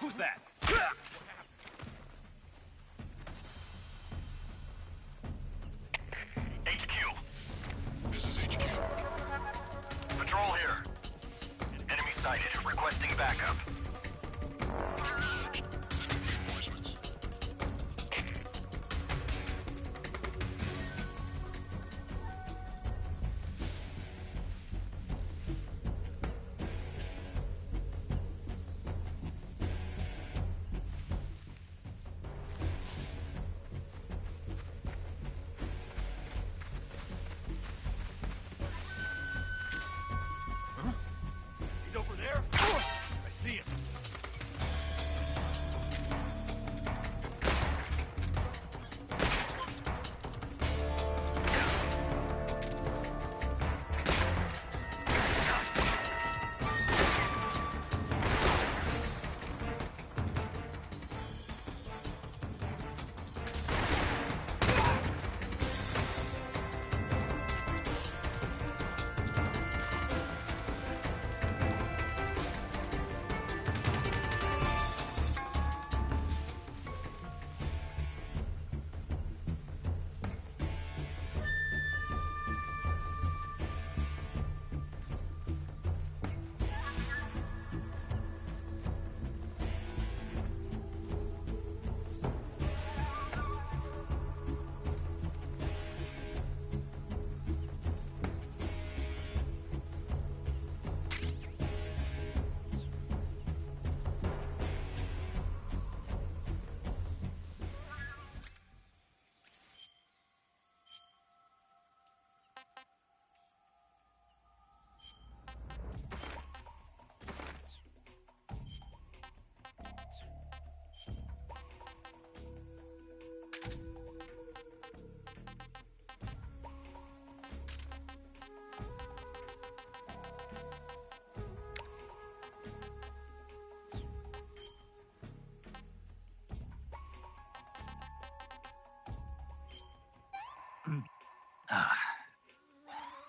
Who's that? HQ. This is HQ. Patrol here. Enemy sighted. Requesting backup. Acknowledged. Sending reinforcements. He's over there? I see him.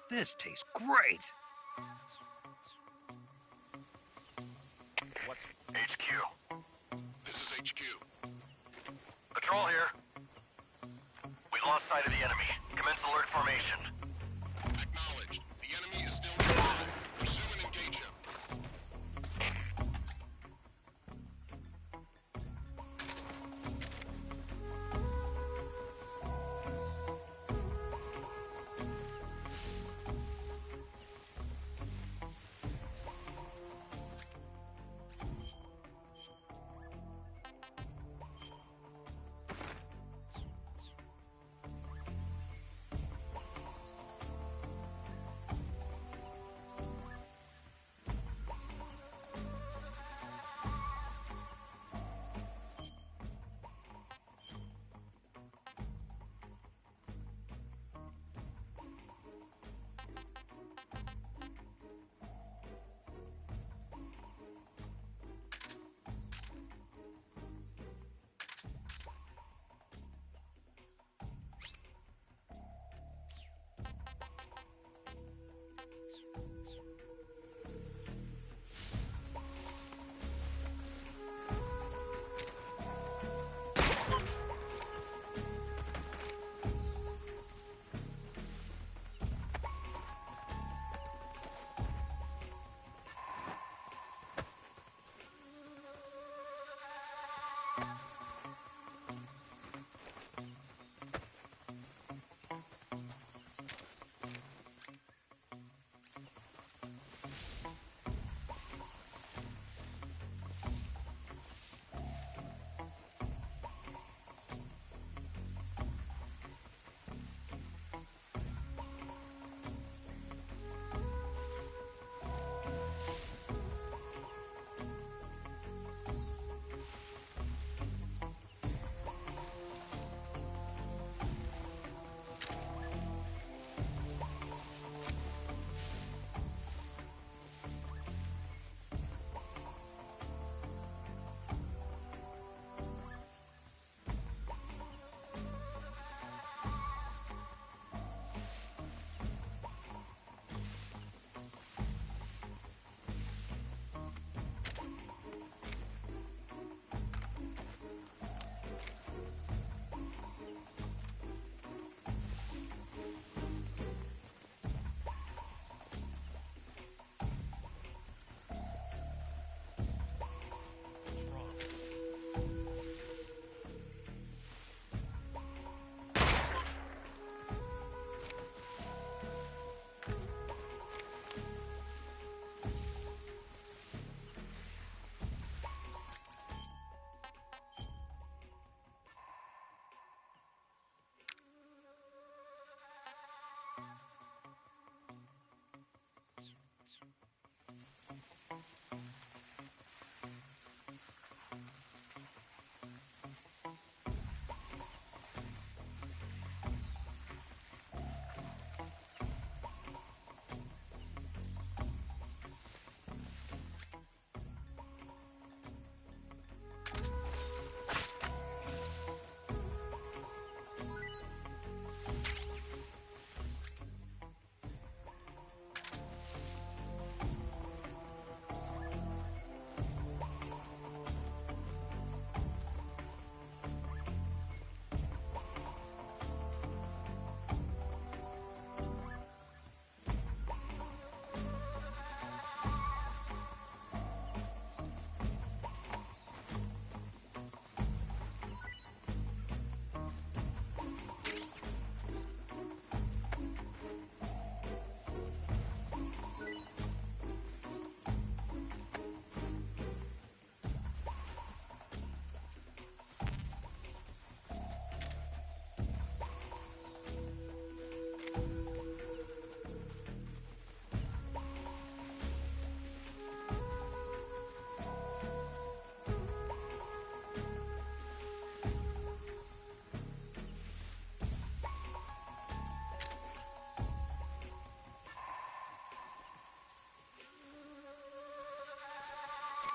This tastes great! What's HQ? This is HQ. Patrol here. We lost sight of the enemy. Commence alert formation. Acknowledged. The enemy is still nearby. Pursue and engage him.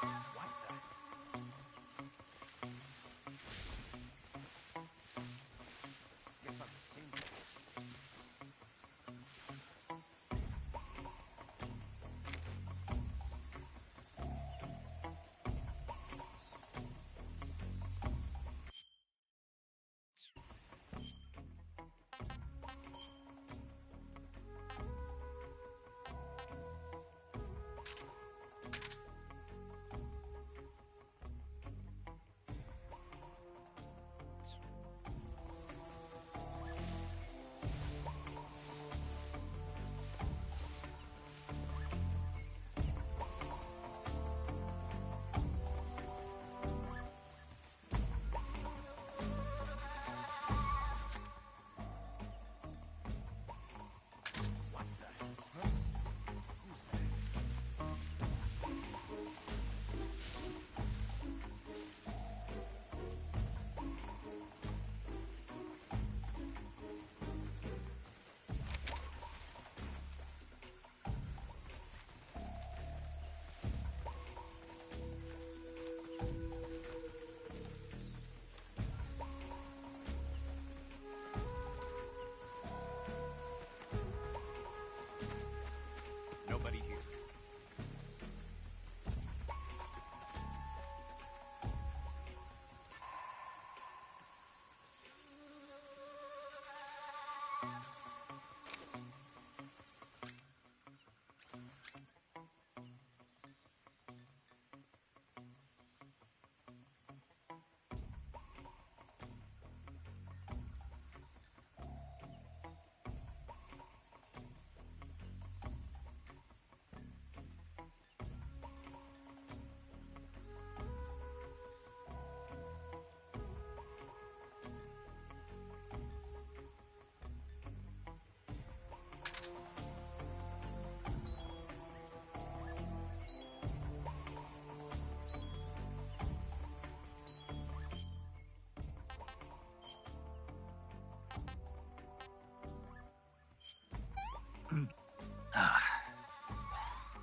What the? Guess I'm the same. What the? Huh? Who's that? Nobody here.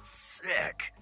Sick.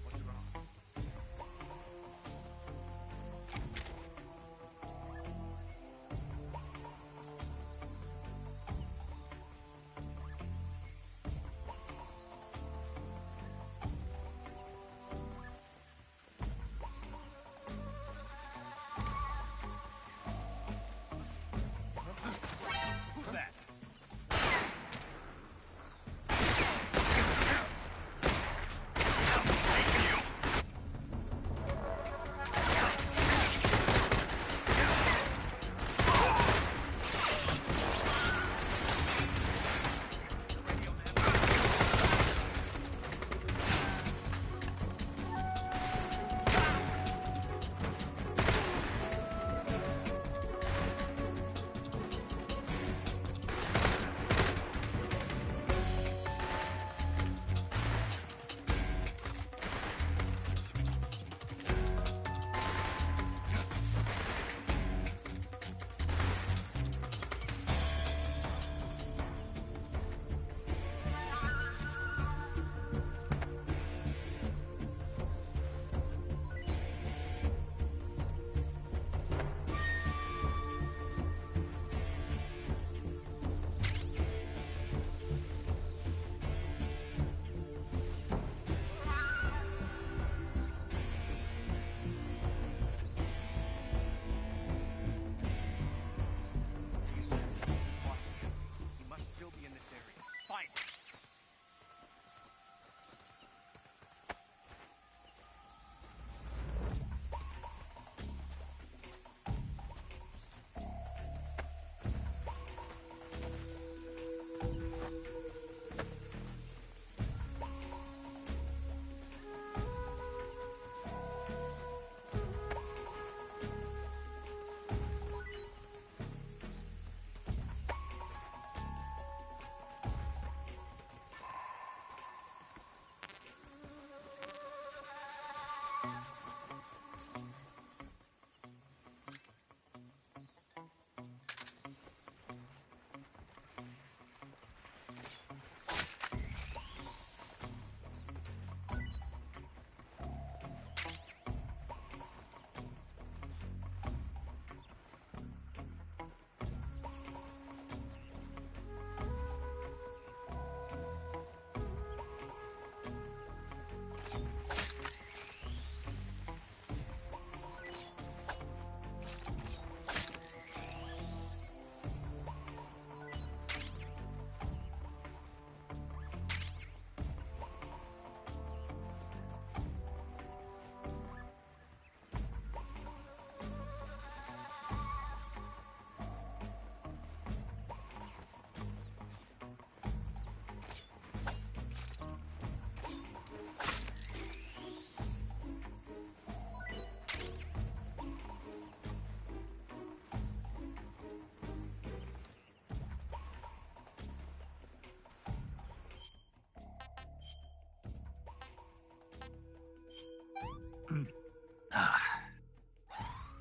What's wrong?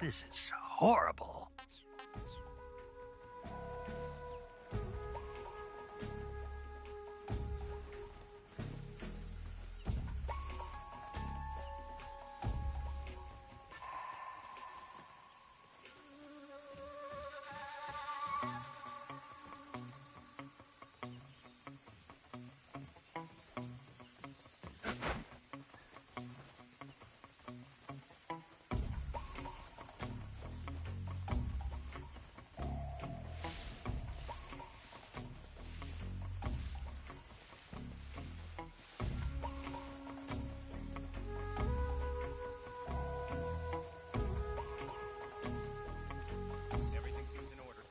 This is horrible. Everything seems in order.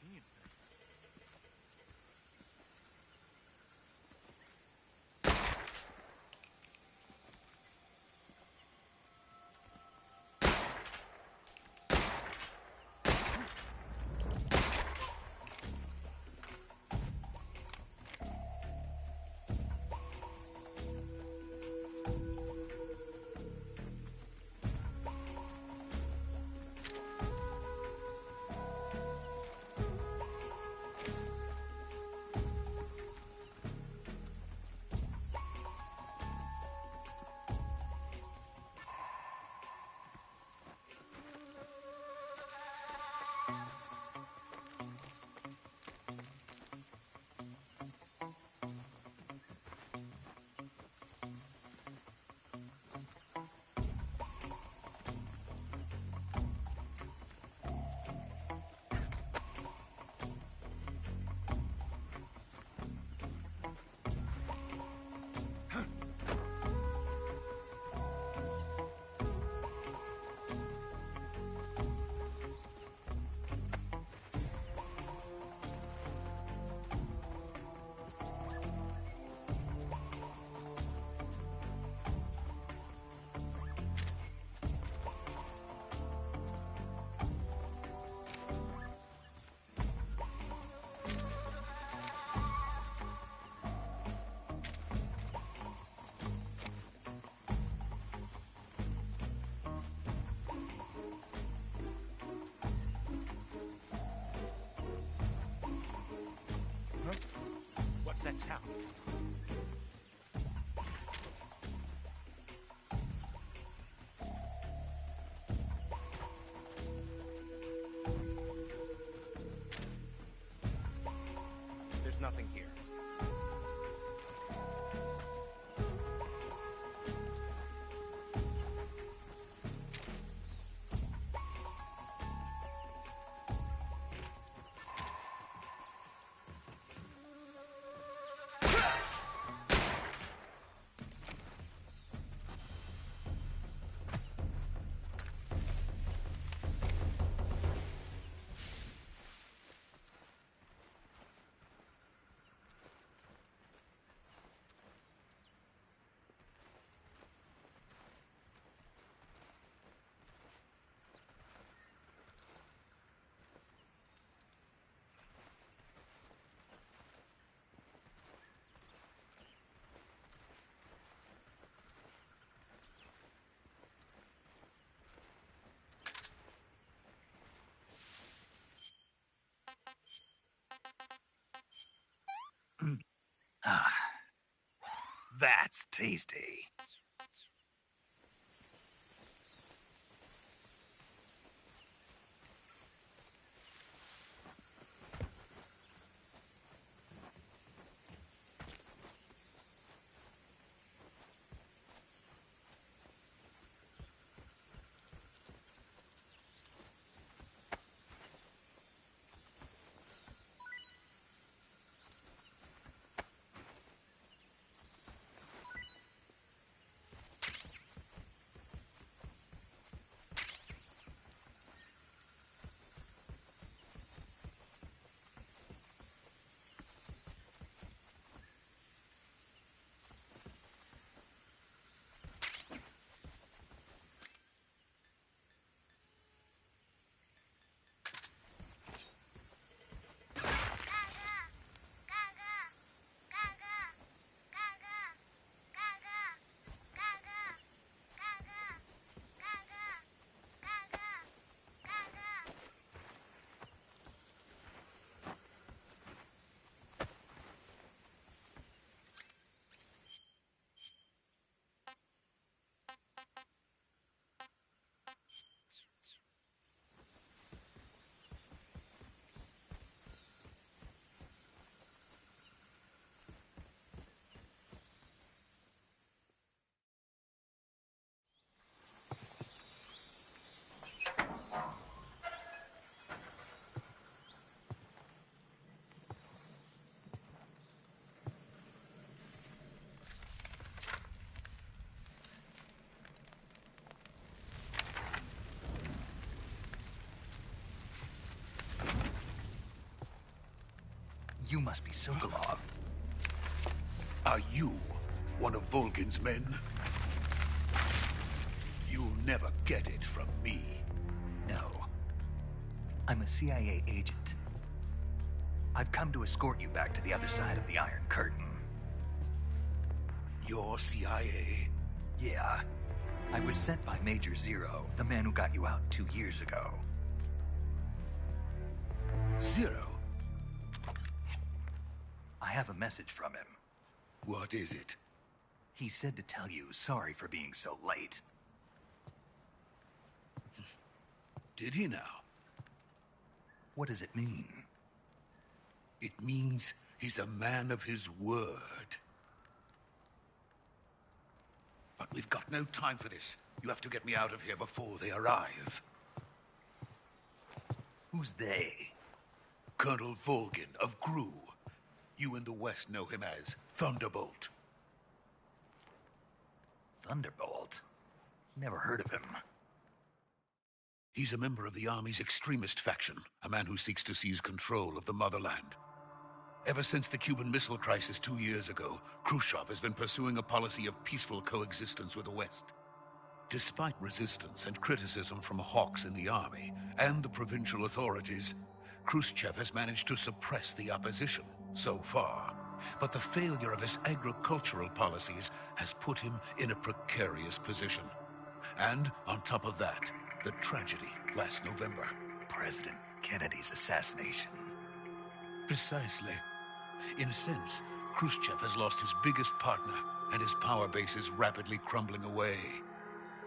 Seeing things. What's that sound? There's nothing here. That's tasty. You must be Sokolov. Are you one of Volgin's men? You'll never get it from me. No. I'm a CIA agent. I've come to escort you back to the other side of the Iron Curtain. You're CIA? Yeah. I was sent by Major Zero, the man who got you out 2 years ago. Zero? I have a message from him. What is it? He said to tell you sorry for being so late. Did he now? What does it mean? It means he's a man of his word. But we've got no time for this. You have to get me out of here before they arrive. Who's they? Colonel Volgin of GRU. You in the West know him as Thunderbolt. Thunderbolt? Never heard of him. He's a member of the Army's extremist faction, a man who seeks to seize control of the motherland. Ever since the Cuban Missile Crisis 2 years ago, Khrushchev has been pursuing a policy of peaceful coexistence with the West. Despite resistance and criticism from hawks in the Army and the provincial authorities, Khrushchev has managed to suppress the opposition so far. But the failure of his agricultural policies has put him in a precarious position. And on top of that, the tragedy last November. President Kennedy's assassination. Precisely. In a sense, Khrushchev has lost his biggest partner, and his power base is rapidly crumbling away.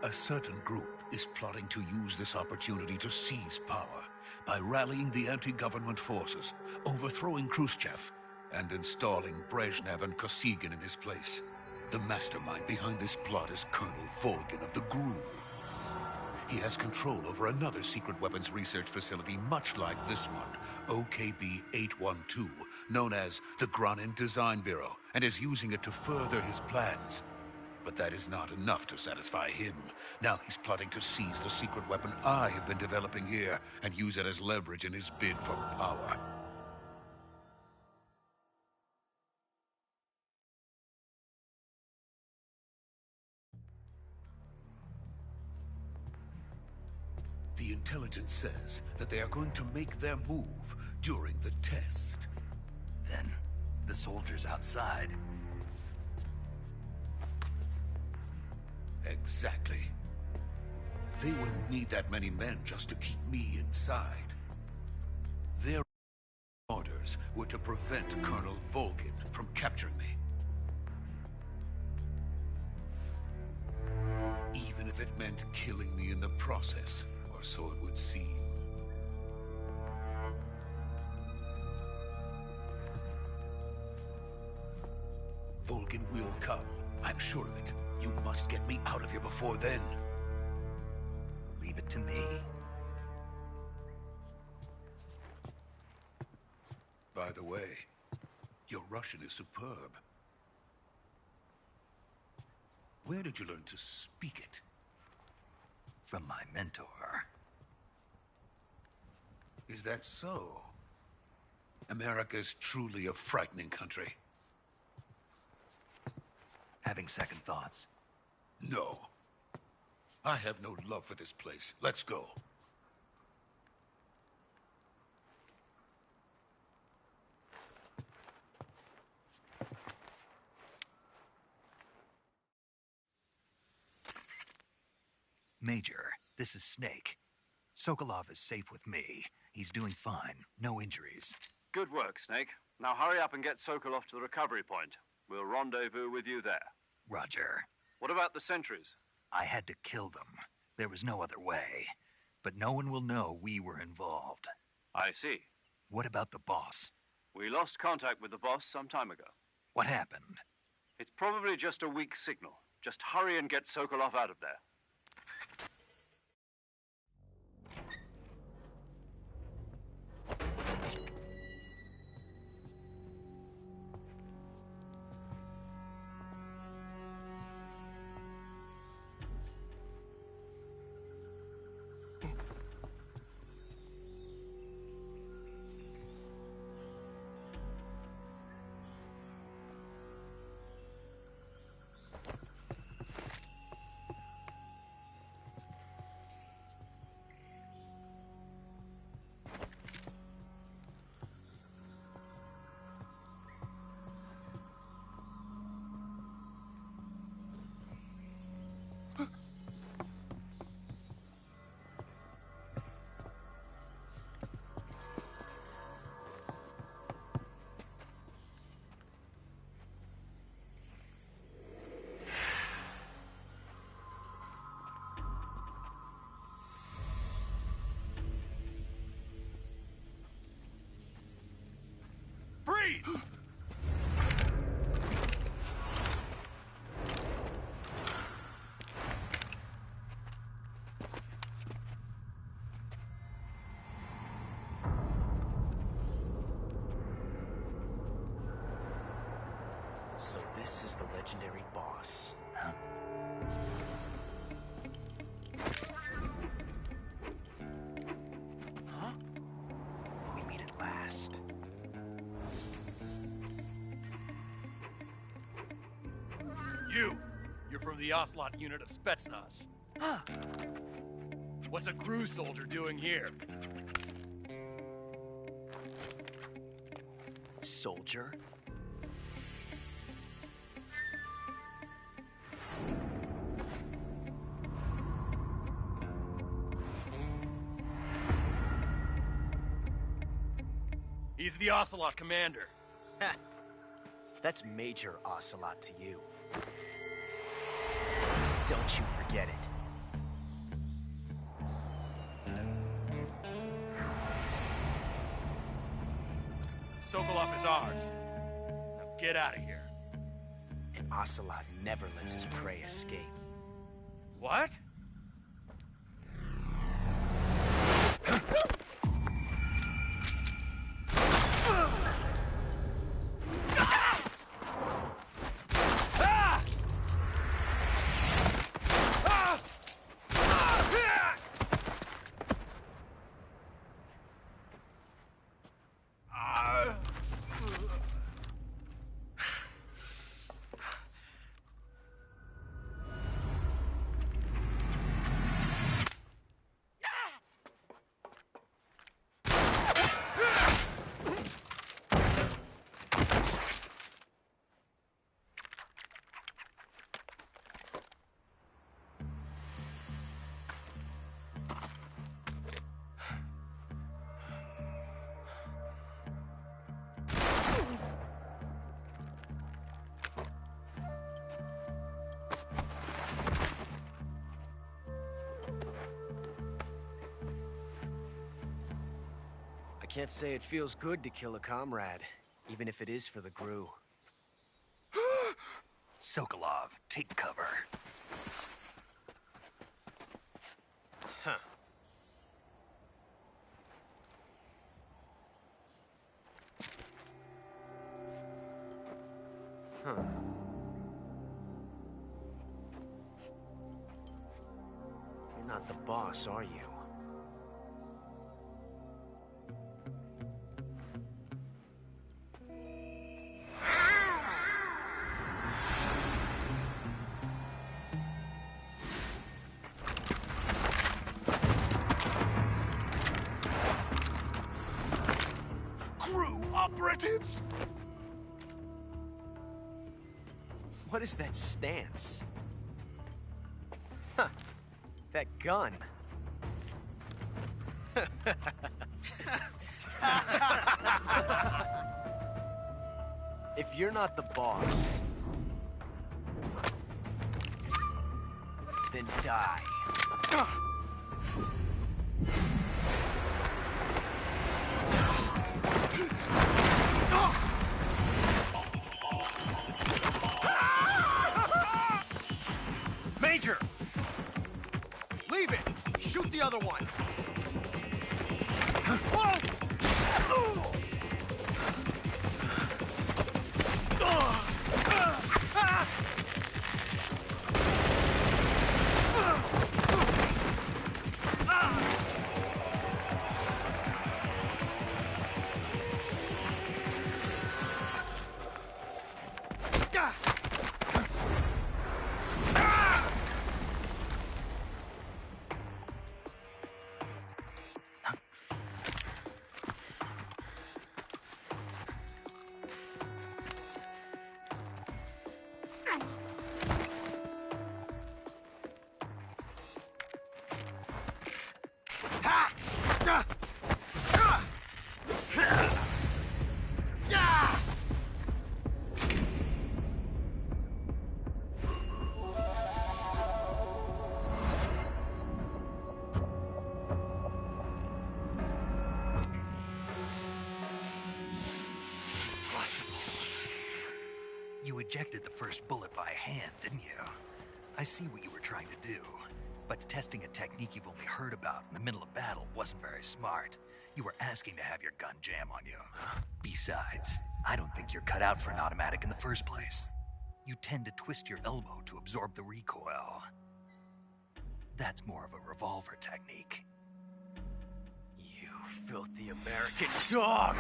A certain group is plotting to use this opportunity to seize power by rallying the anti-government forces, overthrowing Khrushchev, and installing Brezhnev and Kosygin in his place. The mastermind behind this plot is Colonel Volgin of the GRU. He has control over another secret weapons research facility much like this one, OKB-812, known as the Granin Design Bureau, and is using it to further his plans. But that is not enough to satisfy him. Now he's plotting to seize the secret weapon I have been developing here and use it as leverage in his bid for power. The intelligence says that they are going to make their move during the test. Then, the soldiers outside. Exactly. They wouldn't need that many men just to keep me inside. Their orders were to prevent Colonel Volgin from capturing me. if it meant killing me in the process, or so it would seem. Vulcan will come. I'm sure of it. You must get me out of here before then. Leave it to me. By the way, your Russian is superb. Where did you learn to speak it? From my mentor. Is that so? America's truly a frightening country. Having second thoughts? No. I have no love for this place. Let's go. Major, this is Snake. Sokolov is safe with me. He's doing fine. No injuries. Good work, Snake. Now hurry up and get Sokolov to the recovery point. We'll rendezvous with you there. Roger. What about the sentries? I had to kill them. There was no other way. But no one will know we were involved. I see. What about the boss? We lost contact with the boss some time ago. What happened? It's probably just a weak signal. Just hurry and get Sokolov out of there. Freeze! So this is the legendary boss. Huh? Huh? We meet at last. You're from the Ocelot unit of Spetsnaz. Huh. What's a crew soldier doing here? Soldier? He's the Ocelot commander. Ha! That's Major Ocelot to you. Don't you forget it. Sokolov is ours. Now get out of here. And Ocelot never lets his prey escape. What? can't say it feels good to kill a comrade, even if it is for the Gru. Sokolov, take cover. Huh. Huh. You're not the boss, are you? Gru operatives! What is that stance? Huh. That gun. If you're not the boss, then die. Major! Leave it! Shoot the other one! You ejected the first bullet by hand, didn't you? I see what you were trying to do. But testing a technique you've only heard about in the middle of battle wasn't very smart. You were asking to have your gun jam on you. Besides, I don't think you're cut out for an automatic in the first place. You tend to twist your elbow to absorb the recoil. That's more of a revolver technique. You filthy American dog!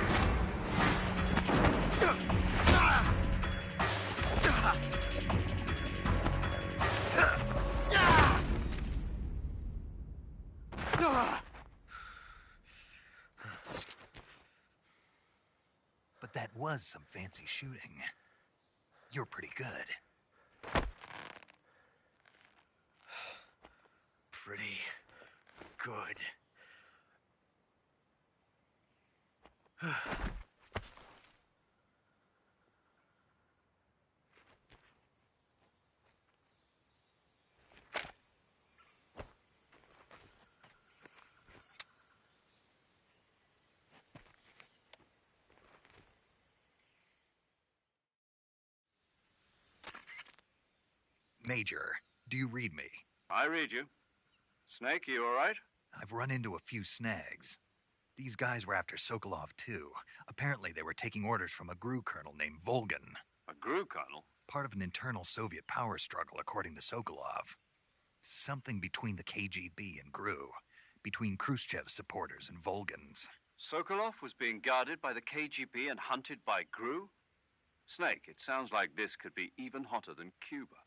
But that was some fancy shooting. You're pretty good. Pretty good. Major, do you read me? I read you. Snake, you all right? I've run into a few snags. These guys were after Sokolov too. Apparently they were taking orders from a GRU colonel named Volgin. A GRU colonel? Part of an internal Soviet power struggle, according to Sokolov. Something between the KGB and GRU. Between Khrushchev's supporters and Volgin's. Sokolov was being guarded by the KGB and hunted by GRU? Snake, it sounds like this could be even hotter than Cuba.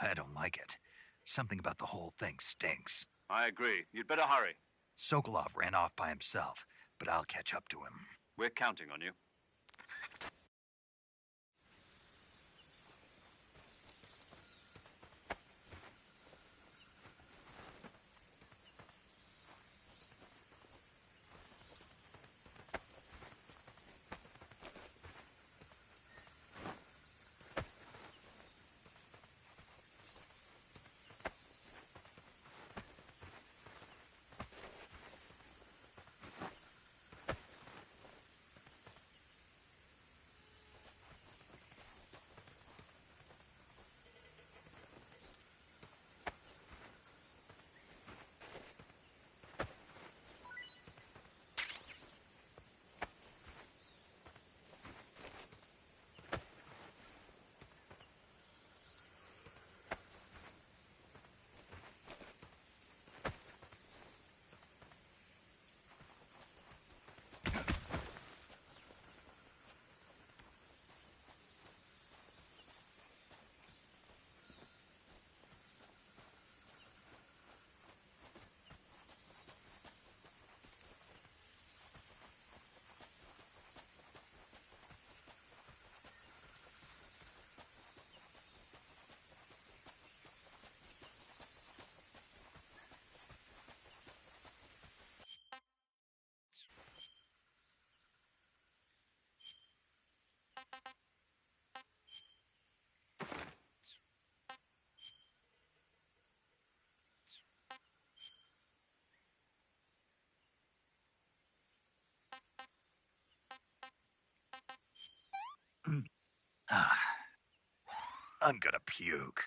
I don't like it. Something about the whole thing stinks. I agree. You'd better hurry. Sokolov ran off by himself, but I'll catch up to him. We're counting on you. I'm gonna puke.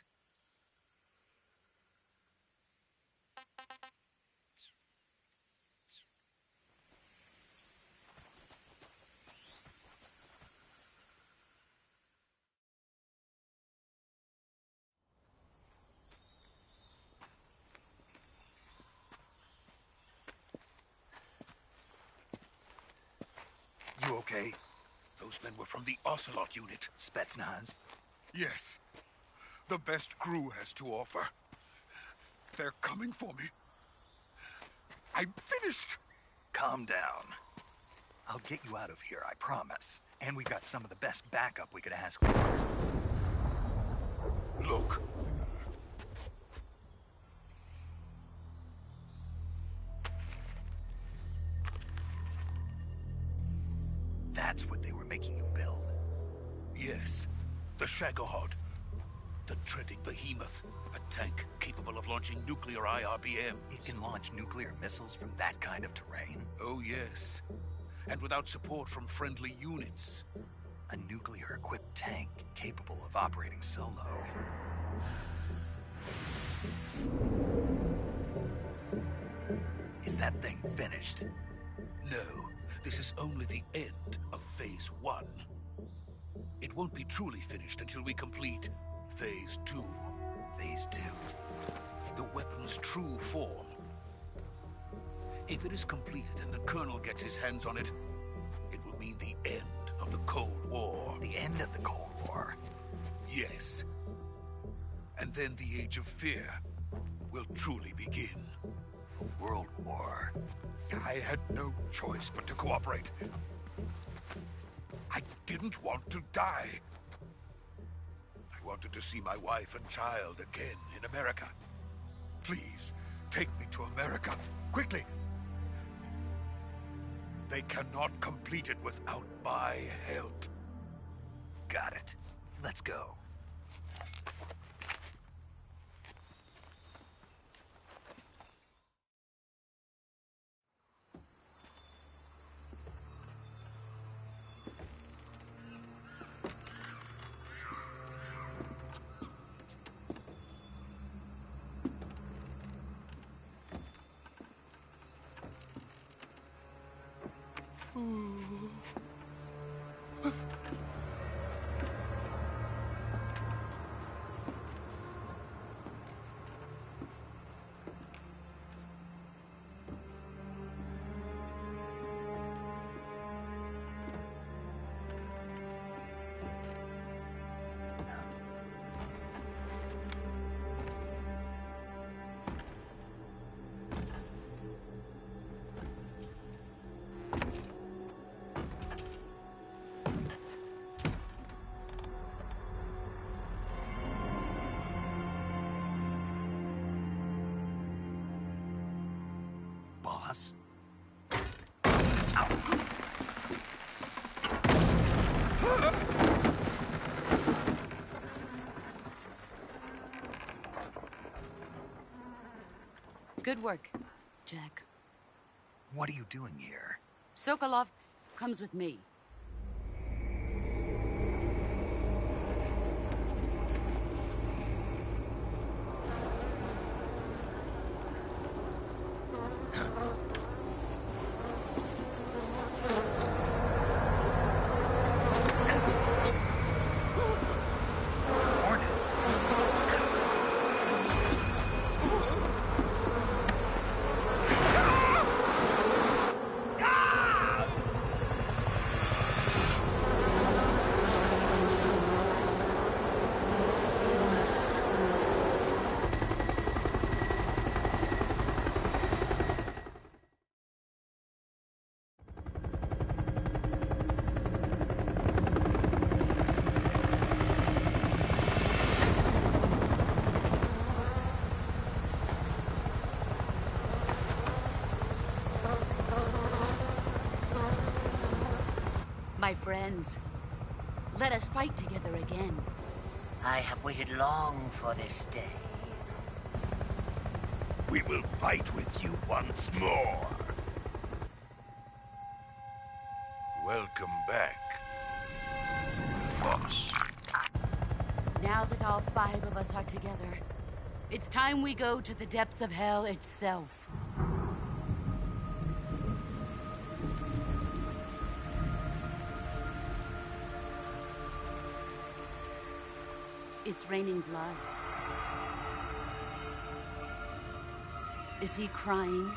You okay? Those men were from the Ocelot unit. Spetsnaz? Yes. The best crew has to offer. They're coming for me. I'm finished. Calm down. I'll get you out of here, I promise. And we got some of the best backup we could ask for. Look. That's what they were making you build? Yes. The Shagohod. The treading behemoth. A tank capable of launching nuclear IRBMs. It can launch nuclear missiles from that kind of terrain? Oh, yes. And without support from friendly units. A nuclear-equipped tank capable of operating solo. Is that thing finished? No. This is only the end of Phase 1. It won't be truly finished until we complete Phase 2. Phase 2? The weapon's true form. If it is completed and the Colonel gets his hands on it, it will mean the end of the Cold War. The end of the Cold War? Yes. And then the Age of Fear will truly begin. A world war? I had no choice but to cooperate. I didn't want to die. I wanted to see my wife and child again in America. Please, take me to America, quickly. They cannot complete it without my help. Got it. Let's go. Boss? Good work, Jack. What are you doing here? Sokolov comes with me. My friends, let us fight together again. I have waited long for this day. We will fight with you once more. Welcome back, boss. Now that all 5 of us are together, it's time we go to the depths of hell itself. It's raining blood. Is he crying?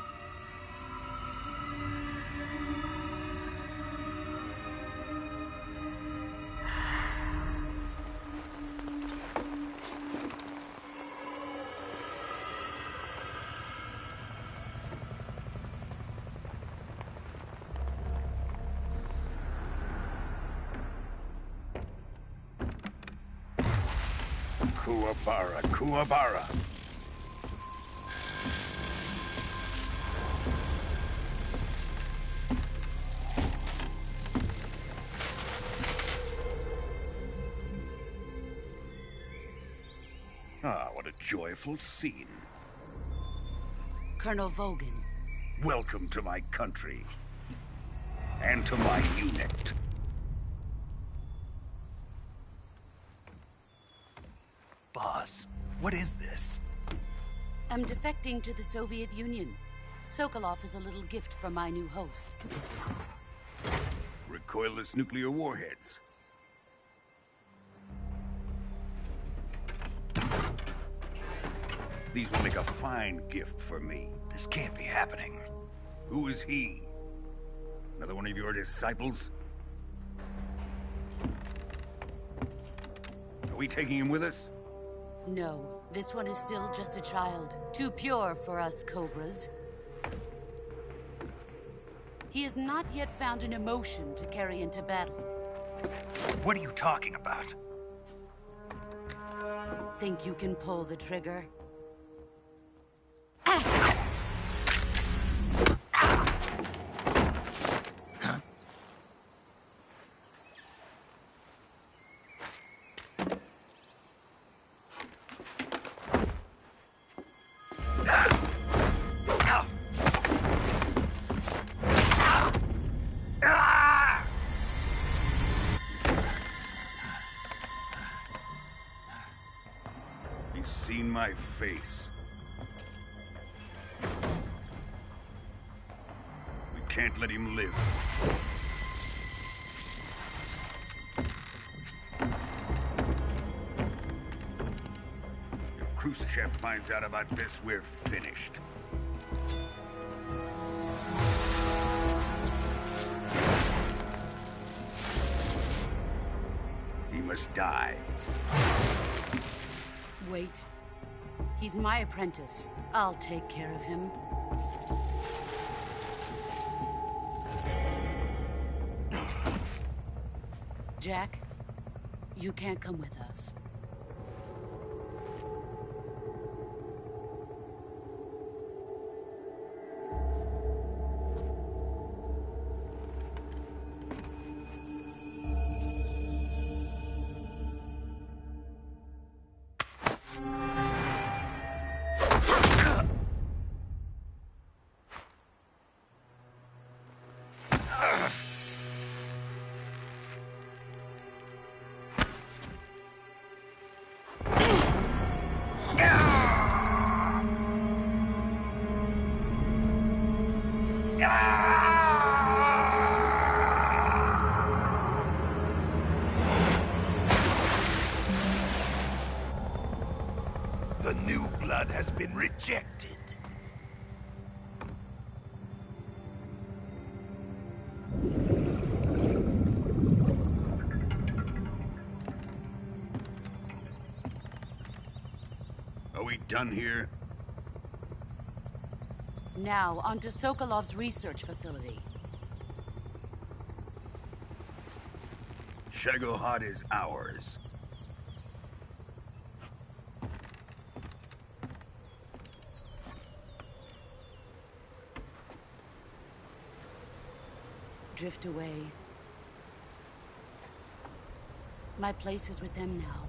Kuwabara, Kuwabara. Ah, what a joyful scene. Colonel Vogan. Welcome to my country. And to my unit. Boss, what is this? I'm defecting to the Soviet Union. Sokolov is a little gift from my new hosts. Recoilless nuclear warheads. These will make a fine gift for me. This can't be happening. Who is he? Another one of your disciples? Are we taking him with us? No, this one is still just a child. Too pure for us Cobras. He has not yet found an emotion to carry into battle. What are you talking about? Think you can pull the trigger? He's seen my face. We can't let him live. If Khrushchev finds out about this, we're finished. He must die. Wait. He's my apprentice. I'll take care of him. Jack, you can't come with us. The new blood has been rejected. Are we done here? Now, onto Sokolov's research facility. Shagohod is ours. Drift away. My place is with them now.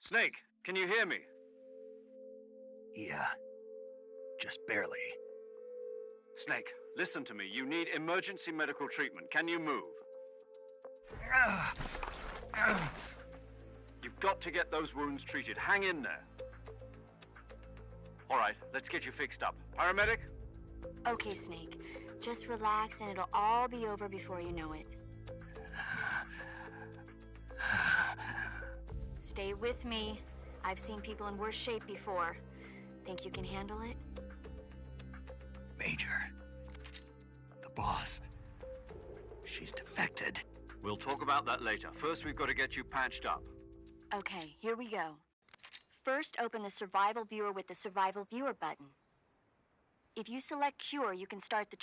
Snake, can you hear me? Yeah. Just barely. Snake, listen to me. You need emergency medical treatment. Can you move? You've got to get those wounds treated. Hang in there. All right, let's get you fixed up. Paramedic? Okay, Snake. Just relax and it'll all be over before you know it. Stay with me. I've seen people in worse shape before. Think you can handle it? Major. The boss. She's defected. We'll talk about that later. First, we've got to get you patched up. Okay, here we go. First, open the Survival Viewer with the Survival Viewer button. If you select Cure, you can start the...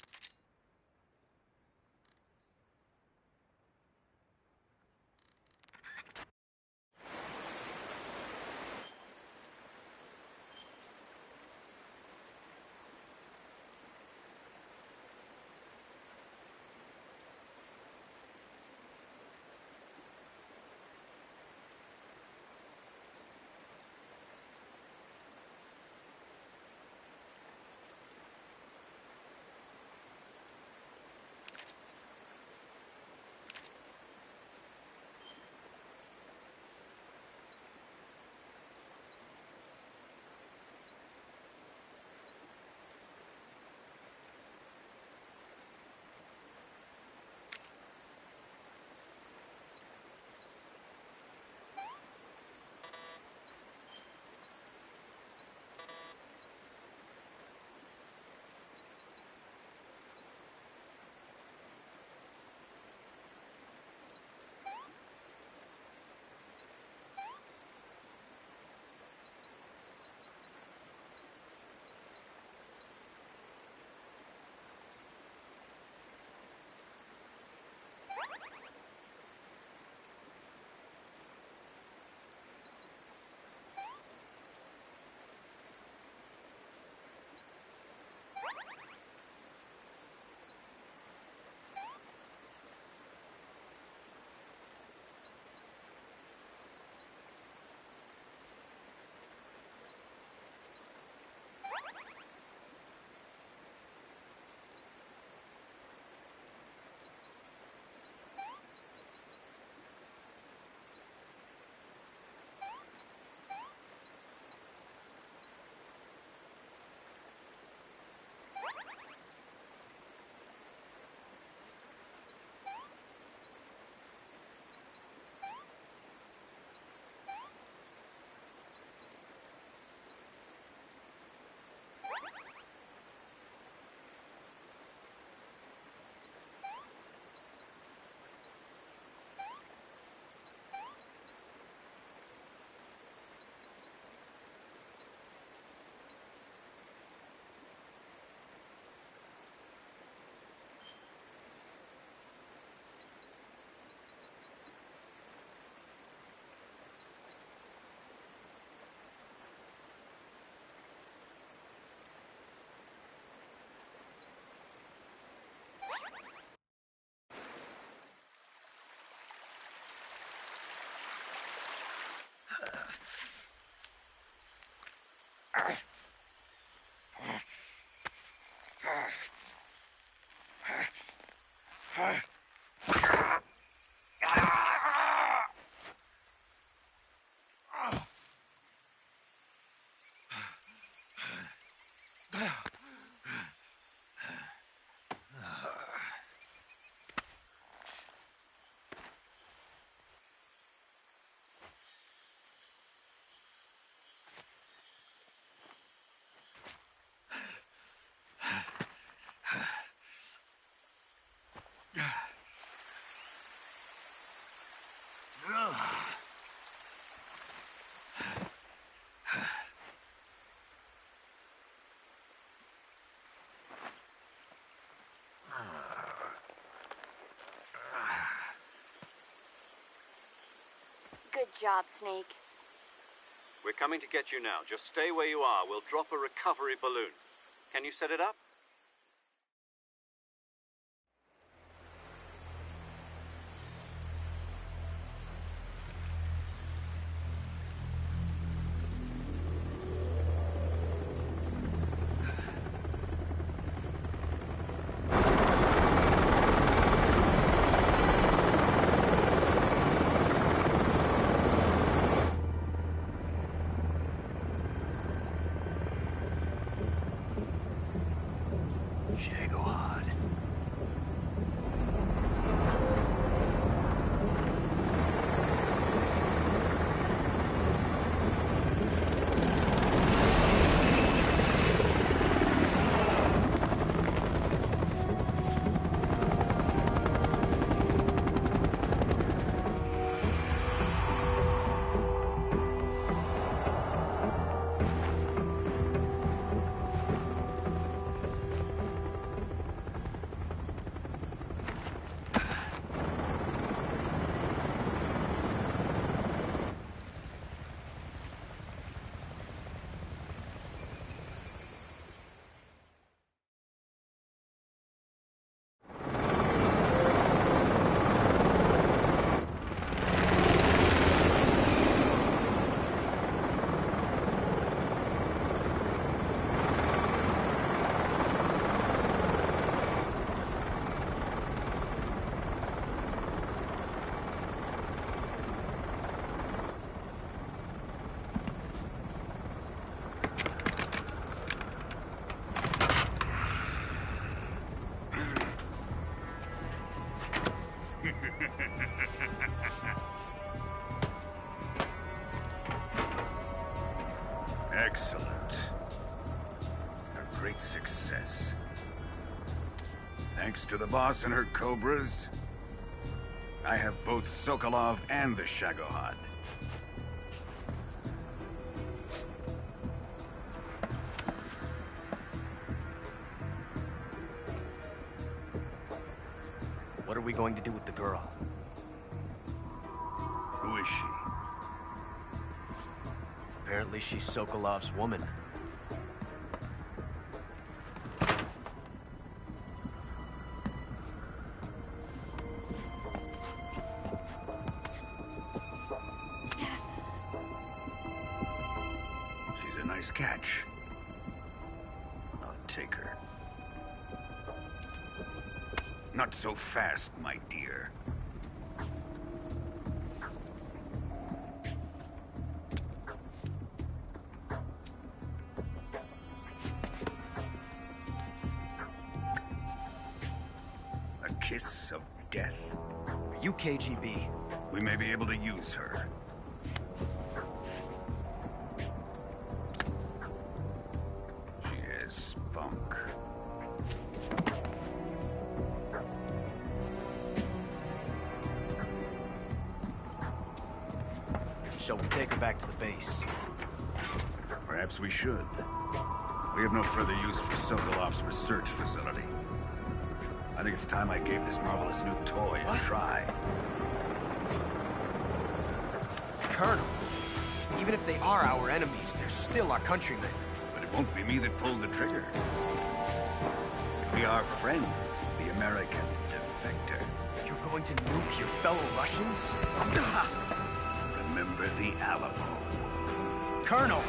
Good job, Snake. We're coming to get you now. Just stay where you are. We'll drop a recovery balloon. Can you set it up? Excellent. A great success. Thanks to the boss and her Cobras, I have both Sokolov and the Shagohod. What are we going to do with the girl? Who is she? Apparently she's Sokolov's woman. She's a nice catch. I'll take her. Not so fast, my dear. A kiss of death. Are you KGB? We may be able to use her. She has spunk. Shall we take her back to the base? Perhaps we should. We have no further use for Sokolov's research facility. I think it's time I gave this marvelous new toy a try. Colonel, even if they are our enemies, they're still our countrymen. But it won't be me that pulled the trigger. It'll be our friend, the American defector. You're going to nuke your fellow Russians? Remember the Alamo. Colonel!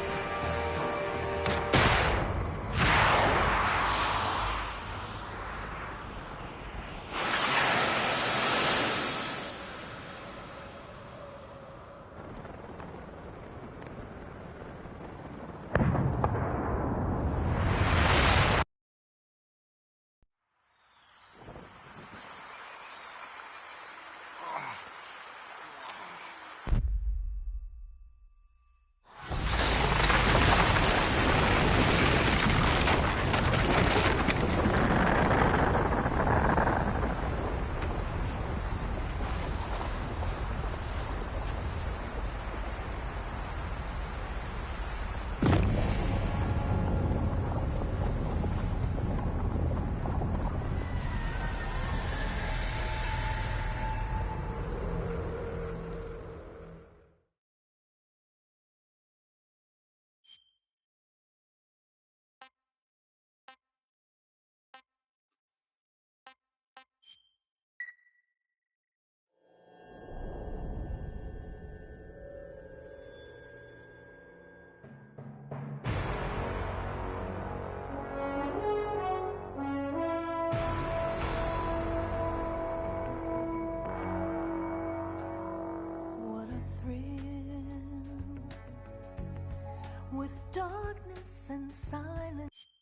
With darkness and silence.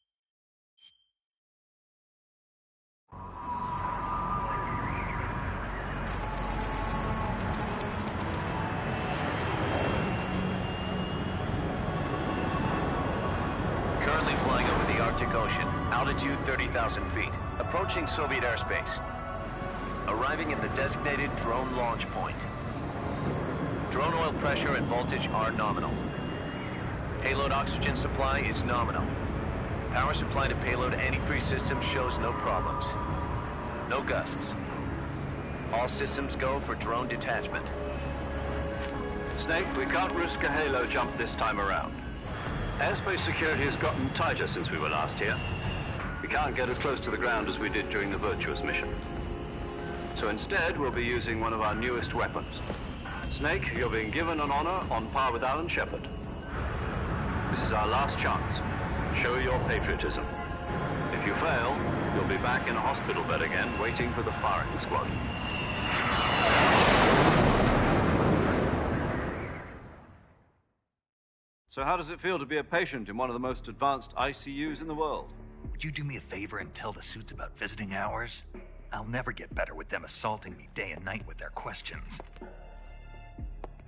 Currently flying over the Arctic Ocean, altitude 30,000 feet, approaching Soviet airspace. Arriving at the designated drone launch point. Drone oil pressure and voltage are nominal. Payload oxygen supply is nominal. Power supply to payload antifreeze system shows no problems. No gusts. All systems go for drone detachment. Snake, we can't risk a halo jump this time around. Airspace security has gotten tighter since we were last here. We can't get as close to the ground as we did during the Virtuous mission. So instead, we'll be using one of our newest weapons. Snake, you're being given an honor on par with Alan Shepard. This is our last chance. Show your patriotism. If you fail, you'll be back in a hospital bed again, waiting for the firing squad. So how does it feel to be a patient in one of the most advanced ICUs in the world? Would you do me a favor and tell the suits about visiting hours? I'll never get better with them assaulting me day and night with their questions.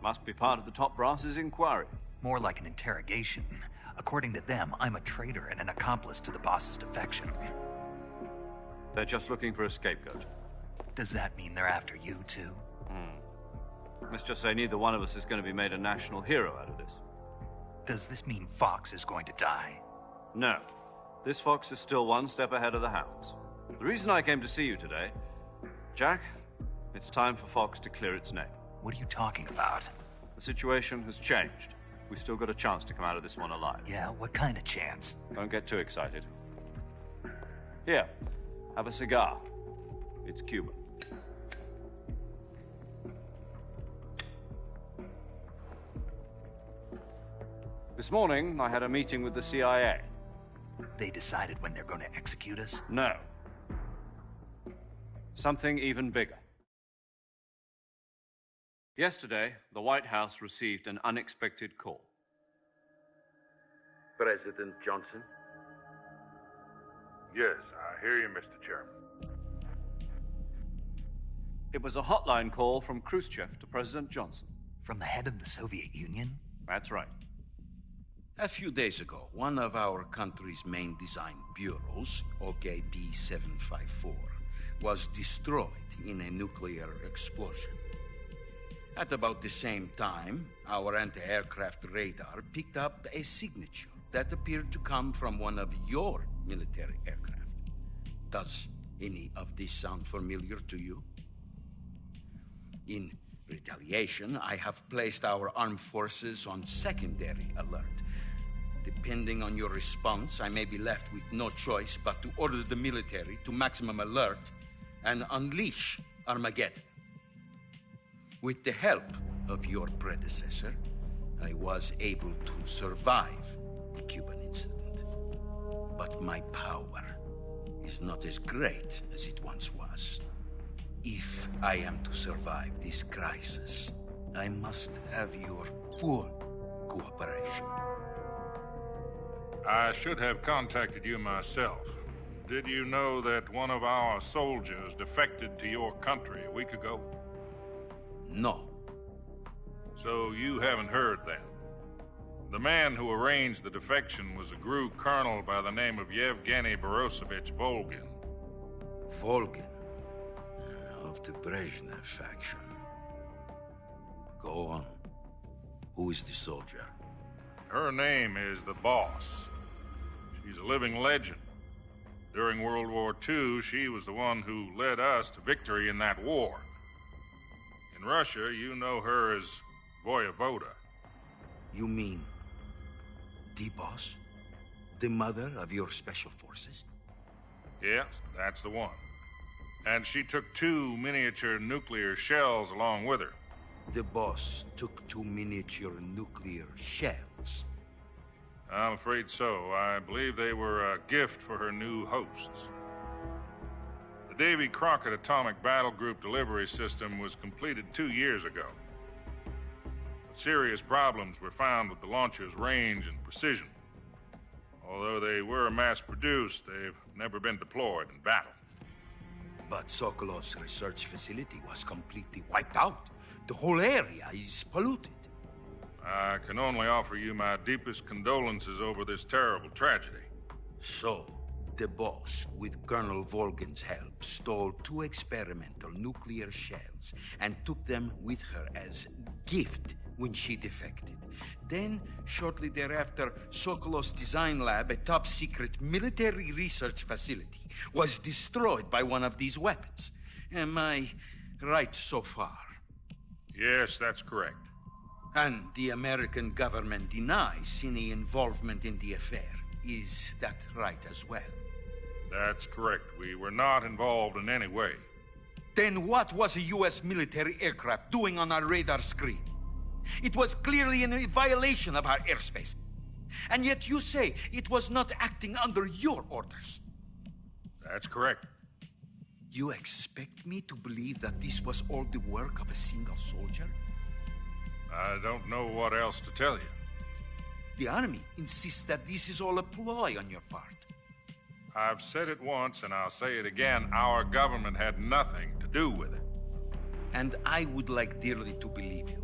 Must be part of the top brass's inquiry. More like an interrogation. According to them, I'm a traitor and an accomplice to the boss's defection. They're just looking for a scapegoat. Does that mean they're after you, too? Let's just say neither one of us is going to be made a national hero out of this. Does this mean Fox is going to die? No. This fox is still one step ahead of the hounds. The reason I came to see you today, Jack, it's time for Fox to clear its name. What are you talking about? The situation has changed. We've still got a chance to come out of this one alive. Yeah, what kind of chance? Don't get too excited. Here, have a cigar. It's Cuban. This morning, I had a meeting with the CIA. They decided when they're going to execute us? No. Something even bigger. Yesterday, the White House received an unexpected call. President Johnson? Yes, I hear you, Mr. Chairman. It was a hotline call from Khrushchev to President Johnson. From the head of the Soviet Union? That's right. A few days ago, one of our country's main design bureaus, OKB 754, was destroyed in a nuclear explosion. At about the same time, our anti-aircraft radar picked up a signature that appeared to come from one of your military aircraft. Does any of this sound familiar to you? In retaliation, I have placed our armed forces on secondary alert. Depending on your response, I may be left with no choice but to order the military to maximum alert and unleash Armageddon. With the help of your predecessor, I was able to survive the Cuban incident. But my power is not as great as it once was. If I am to survive this crisis, I must have your full cooperation. I should have contacted you myself. Did you know that one of our soldiers defected to your country a week ago? No. So you haven't heard then? The man who arranged the defection was a GRU colonel by the name of Yevgeny Borosovich Volgin. Volgin? Of the Brezhnev faction. Go on. Who is the soldier? Her name is the Boss. She's a living legend. During World War II, she was the one who led us to victory in that war. In Russia, you know her as Voyevoda. You mean the Boss? The mother of your special forces? Yes, that's the one. And she took 2 miniature nuclear shells along with her. The Boss took 2 miniature nuclear shells? I'm afraid so. I believe they were a gift for her new hosts. The Davy Crockett Atomic Battle Group delivery system was completed 2 years ago. But serious problems were found with the launcher's range and precision. Although they were mass-produced, they've never been deployed in battle. But Sokolov's research facility was completely wiped out. The whole area is polluted. I can only offer you my deepest condolences over this terrible tragedy. So, the Boss, with Colonel Volgin's help, stole 2 experimental nuclear shells and took them with her as gift when she defected. Then, shortly thereafter, Sokolov's design lab, a top-secret military research facility, was destroyed by one of these weapons. Am I right so far? Yes, that's correct. And the American government denies any involvement in the affair. Is that right as well? That's correct. We were not involved in any way. Then what was a U.S. military aircraft doing on our radar screen? It was clearly in a violation of our airspace. And yet you say it was not acting under your orders. That's correct. You expect me to believe that this was all the work of a single soldier? I don't know what else to tell you. The Army insists that this is all a ploy on your part. I've said it once, and I'll say it again. Our government had nothing to do with it. And I would like dearly to believe you.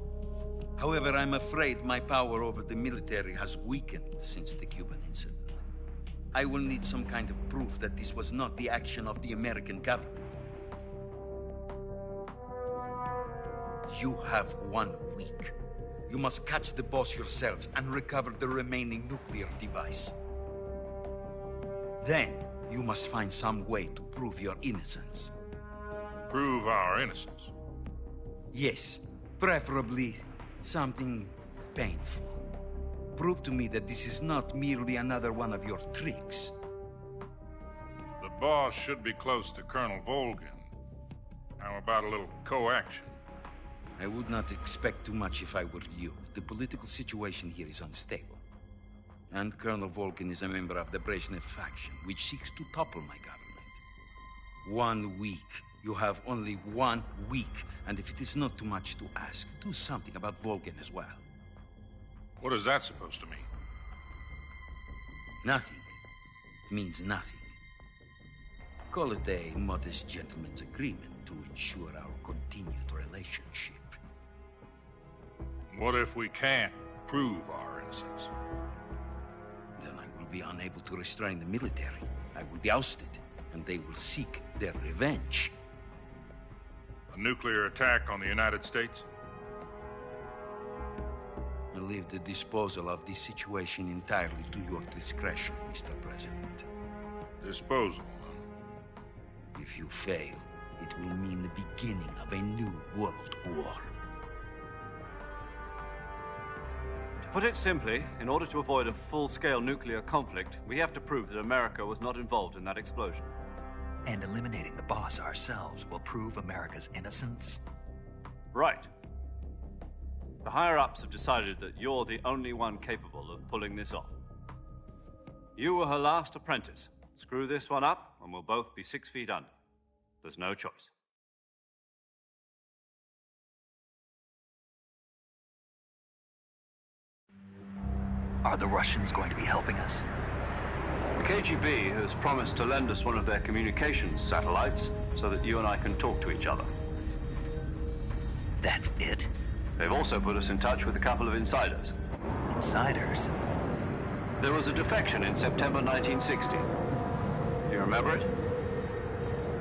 However, I'm afraid my power over the military has weakened since the Cuban incident. I will need some kind of proof that this was not the action of the American government. You have 1 week. You must catch the boss yourselves and recover the remaining nuclear device. Then, you must find some way to prove your innocence. Prove our innocence? Yes, preferably something painful. Prove to me that this is not merely another one of your tricks. The boss should be close to Colonel Volgin. How about a little co-action? I would not expect too much if I were you. The political situation here is unstable. And Colonel Volgin is a member of the Brezhnev faction, which seeks to topple my government. 1 week. You have only 1 week. And if it is not too much to ask, do something about Volgin as well. What is that supposed to mean? Nothing. It means nothing. Call it a modest gentleman's agreement to ensure our continued relationship. What if we can't prove our innocence? Then I will be unable to restrain the military. I will be ousted, and they will seek their revenge. A nuclear attack on the United States? I leave the disposal of this situation entirely to your discretion, Mr. President. Disposal? If you fail, it will mean the beginning of a new world war. To put it simply, in order to avoid a full-scale nuclear conflict, we have to prove that America was not involved in that explosion. And eliminating the boss ourselves will prove America's innocence? Right. The higher-ups have decided that you're the only one capable of pulling this off. You were her last apprentice. Screw this one up, and we'll both be 6 feet under. There's no choice. Are the Russians going to be helping us? The KGB has promised to lend us one of their communications satellites so that you and I can talk to each other. That's it? They've also put us in touch with a couple of insiders. Insiders? There was a defection in September 1960. Do you remember it?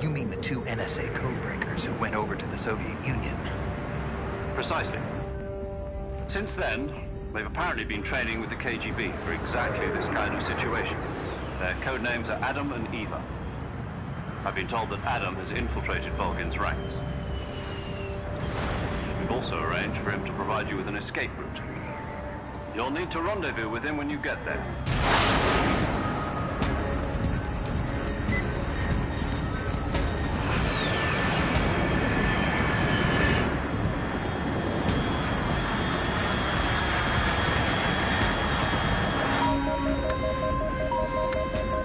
You mean the 2 NSA codebreakers who went over to the Soviet Union? Precisely. Since then, they've apparently been training with the KGB for exactly this kind of situation. Their code names are Adam and Eva. I've been told that Adam has infiltrated Volgin's ranks. We've also arranged for him to provide you with an escape route. You'll need to rendezvous with him when you get there.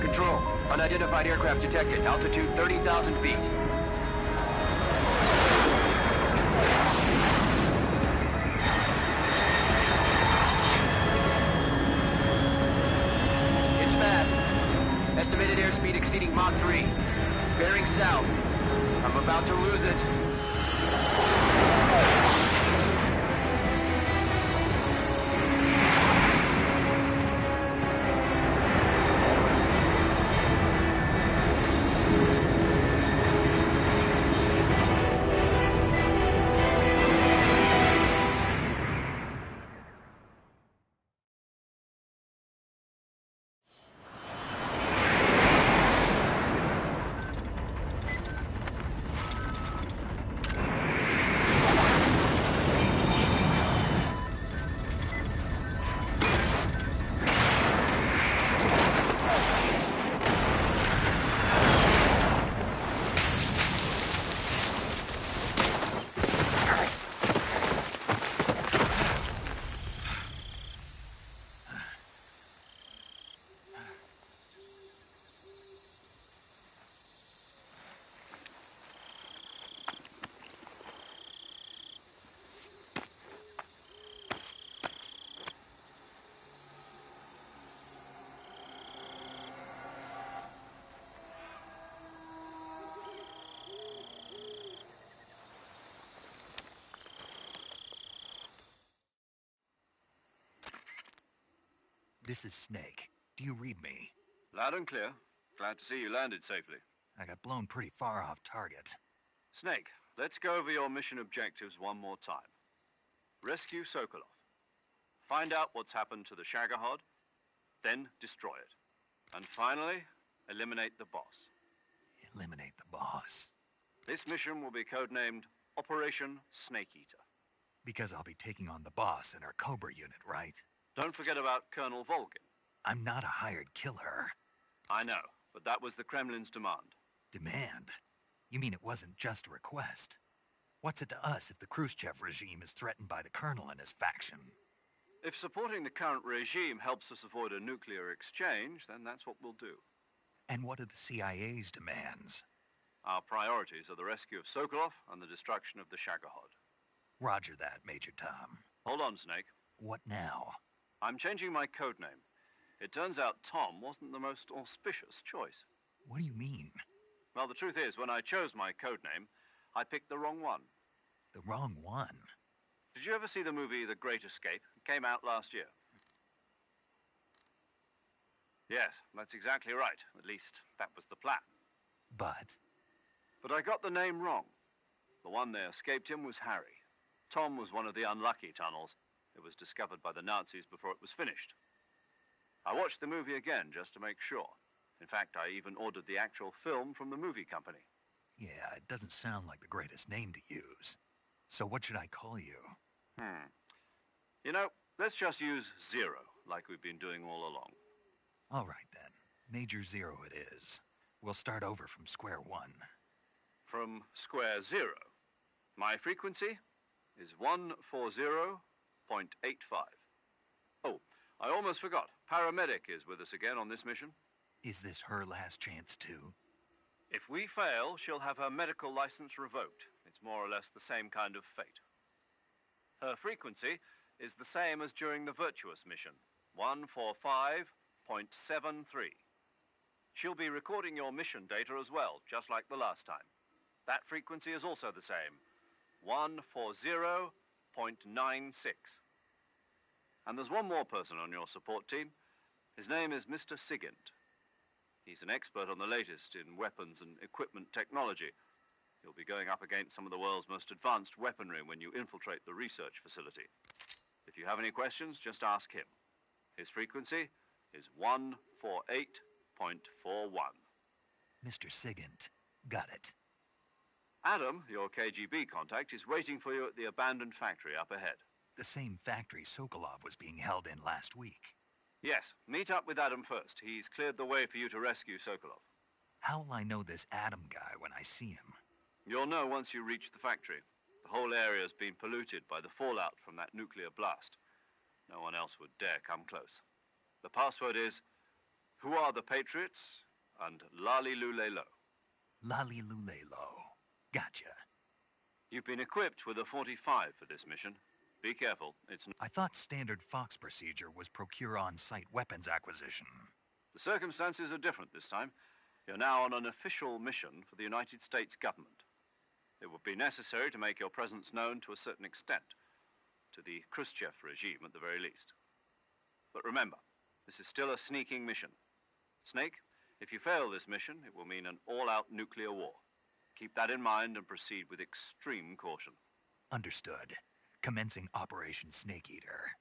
Control, unidentified aircraft detected. Altitude 30,000 feet. It's fast. Estimated airspeed exceeding Mach 3. Bearing south. I'm about to lose it. This is Snake. Do you read me? Loud and clear. Glad to see you landed safely. I got blown pretty far off target. Snake, let's go over your mission objectives one more time. Rescue Sokolov. Find out what's happened to the Shagohod, then destroy it. And finally, eliminate the boss. Eliminate the boss. This mission will be codenamed Operation Snake Eater. Because I'll be taking on the boss in our Cobra unit, right? Don't forget about Colonel Volgin. I'm not a hired killer. I know, but that was the Kremlin's demand. Demand? You mean it wasn't just a request? What's it to us if the Khrushchev regime is threatened by the Colonel and his faction? If supporting the current regime helps us avoid a nuclear exchange, then that's what we'll do. And what are the CIA's demands? Our priorities are the rescue of Sokolov and the destruction of the Shagohod. Roger that, Major Tom. Hold on, Snake. What now? I'm changing my codename. It turns out Tom wasn't the most auspicious choice. What do you mean? Well, the truth is, when I chose my codename, I picked the wrong one. The wrong one? Did you ever see the movie The Great Escape? It came out last year. Yes, that's exactly right. At least, that was the plan. But I got the name wrong. The one they escaped in was Harry. Tom was one of the unlucky tunnels. It was discovered by the Nazis before it was finished. I watched the movie again just to make sure. In fact, I even ordered the actual film from the movie company. yeah, it doesn't sound like the greatest name to use. So what should I call you? You know, let's just use Zero, like we've been doing all along. All right, then. Major Zero it is. We'll start over from square one. From square zero. My frequency is 140.85. Oh, I almost forgot. Paramedic is with us again on this mission. Is this her last chance, too? If we fail, she'll have her medical license revoked. It's more or less the same kind of fate. Her frequency is the same as during the Virtuous mission, 145.73. She'll be recording your mission data as well, just like the last time. That frequency is also the same, 140.96. And there's one more person on your support team. His name is Mr. Sigint. He's an expert on the latest in weapons and equipment technology. You'll be going up against some of the world's most advanced weaponry when you infiltrate the research facility. If you have any questions, just ask him. His frequency is 148.41. Mr. Sigint. Got it. Adam, your KGB contact, is waiting for you at the abandoned factory up ahead. The same factory Sokolov was being held in last week. Yes, meet up with Adam first. He's cleared the way for you to rescue Sokolov. How will I know this Adam guy when I see him? You'll know once you reach the factory. The whole area's been polluted by the fallout from that nuclear blast. No one else would dare come close. The password is, "Who are the Patriots?" and Lali Lulelo. Lali Lulelo. Gotcha. You've been equipped with a 45 for this mission. Be careful, I thought standard Fox procedure was procure on-site weapons acquisition. The circumstances are different this time. You're now on an official mission for the United States government. It would be necessary to make your presence known to a certain extent, to the Khrushchev regime at the very least. But remember, this is still a sneaking mission. Snake, if you fail this mission, it will mean an all-out nuclear war. Keep that in mind and proceed with extreme caution. Understood. Commencing Operation Snake Eater.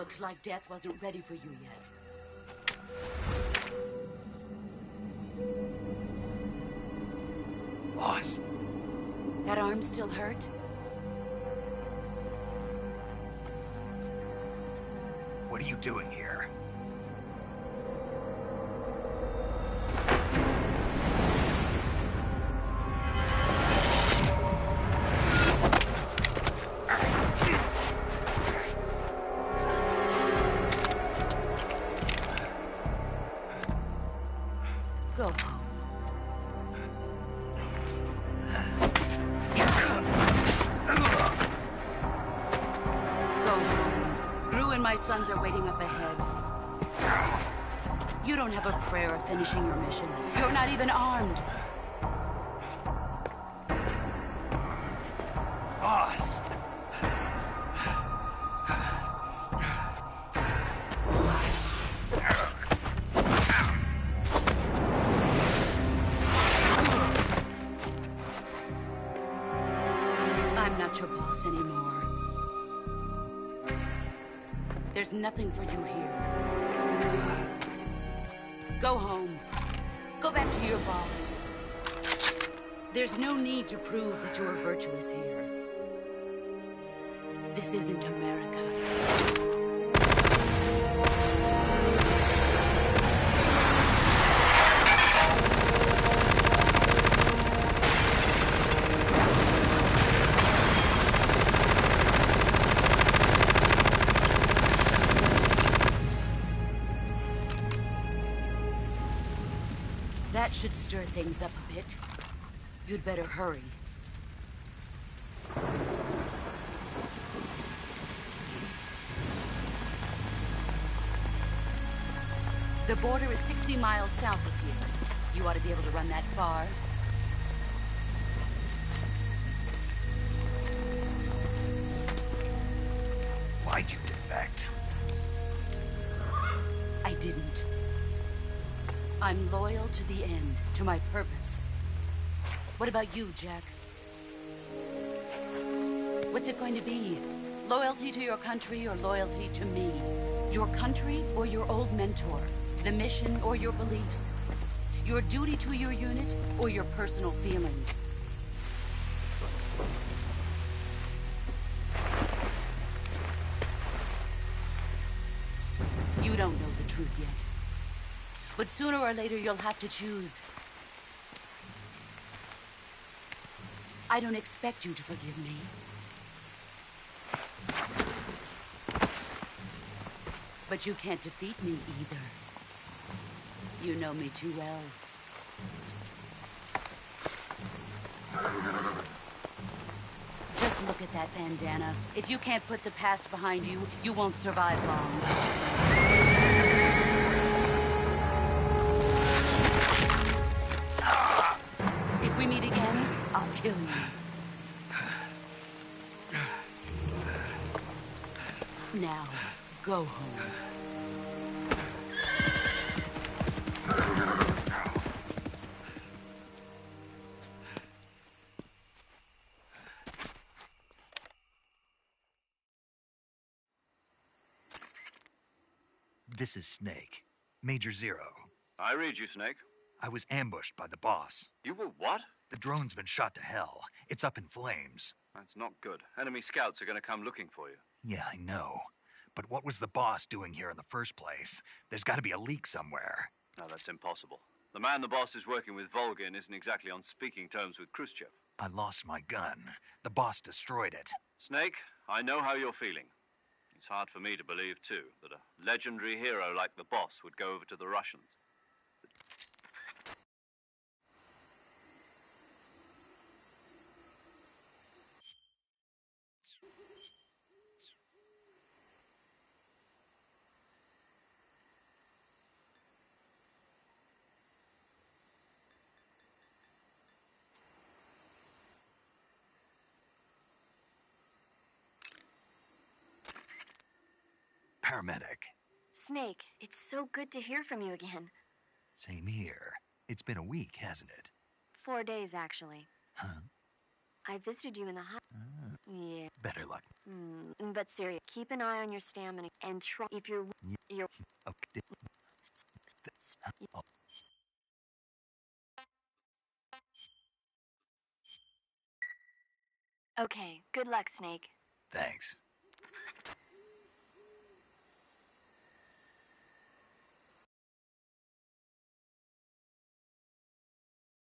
Looks like death wasn't ready for you yet. Boss. That arm still hurt? What are you doing here? Go home. My sons are waiting up ahead. You don't have a prayer of finishing your mission. You're not even armed. Boss! I'm not your boss anymore. There's nothing for you here. Go home. Go back to your boss. There's no need to prove that you are virtuous here. This isn't America. That should stir things up a bit. You'd better hurry. The border is 60 miles south of here. You ought to be able to run that far. Why'd you defect? I didn't. I'm loyal to the end, to my purpose. What about you, Jack? What's it going to be? Loyalty to your country or loyalty to me? Your country or your old mentor? The mission or your beliefs? Your duty to your unit or your personal feelings? You don't know the truth yet. But sooner or later, you'll have to choose. I don't expect you to forgive me. But you can't defeat me either. You know me too well. Just look at that bandana. If you can't put the past behind you, you won't survive long. If we meet again, I'll kill you. Now, go home. This is Snake. Major Zero. I read you, Snake. I was ambushed by the boss. You were what? The drone's been shot to hell. It's up in flames. That's not good. Enemy scouts are going to come looking for you. Yeah, I know. But what was the boss doing here in the first place? There's got to be a leak somewhere. No, that's impossible. The man the boss is working with, Volgin, isn't exactly on speaking terms with Khrushchev. I lost my gun. The boss destroyed it. Snake, I know how you're feeling. It's hard for me to believe, too, that a legendary hero like the boss would go over to the Russians. Paramedic. Snake, it's so good to hear from you again. Same here. It's been a week, hasn't it? 4 days, actually. Huh? I visited you in the Yeah. Better luck. But seriously, keep an eye on your stamina and try if you're Okay. Okay, good luck, Snake. Thanks.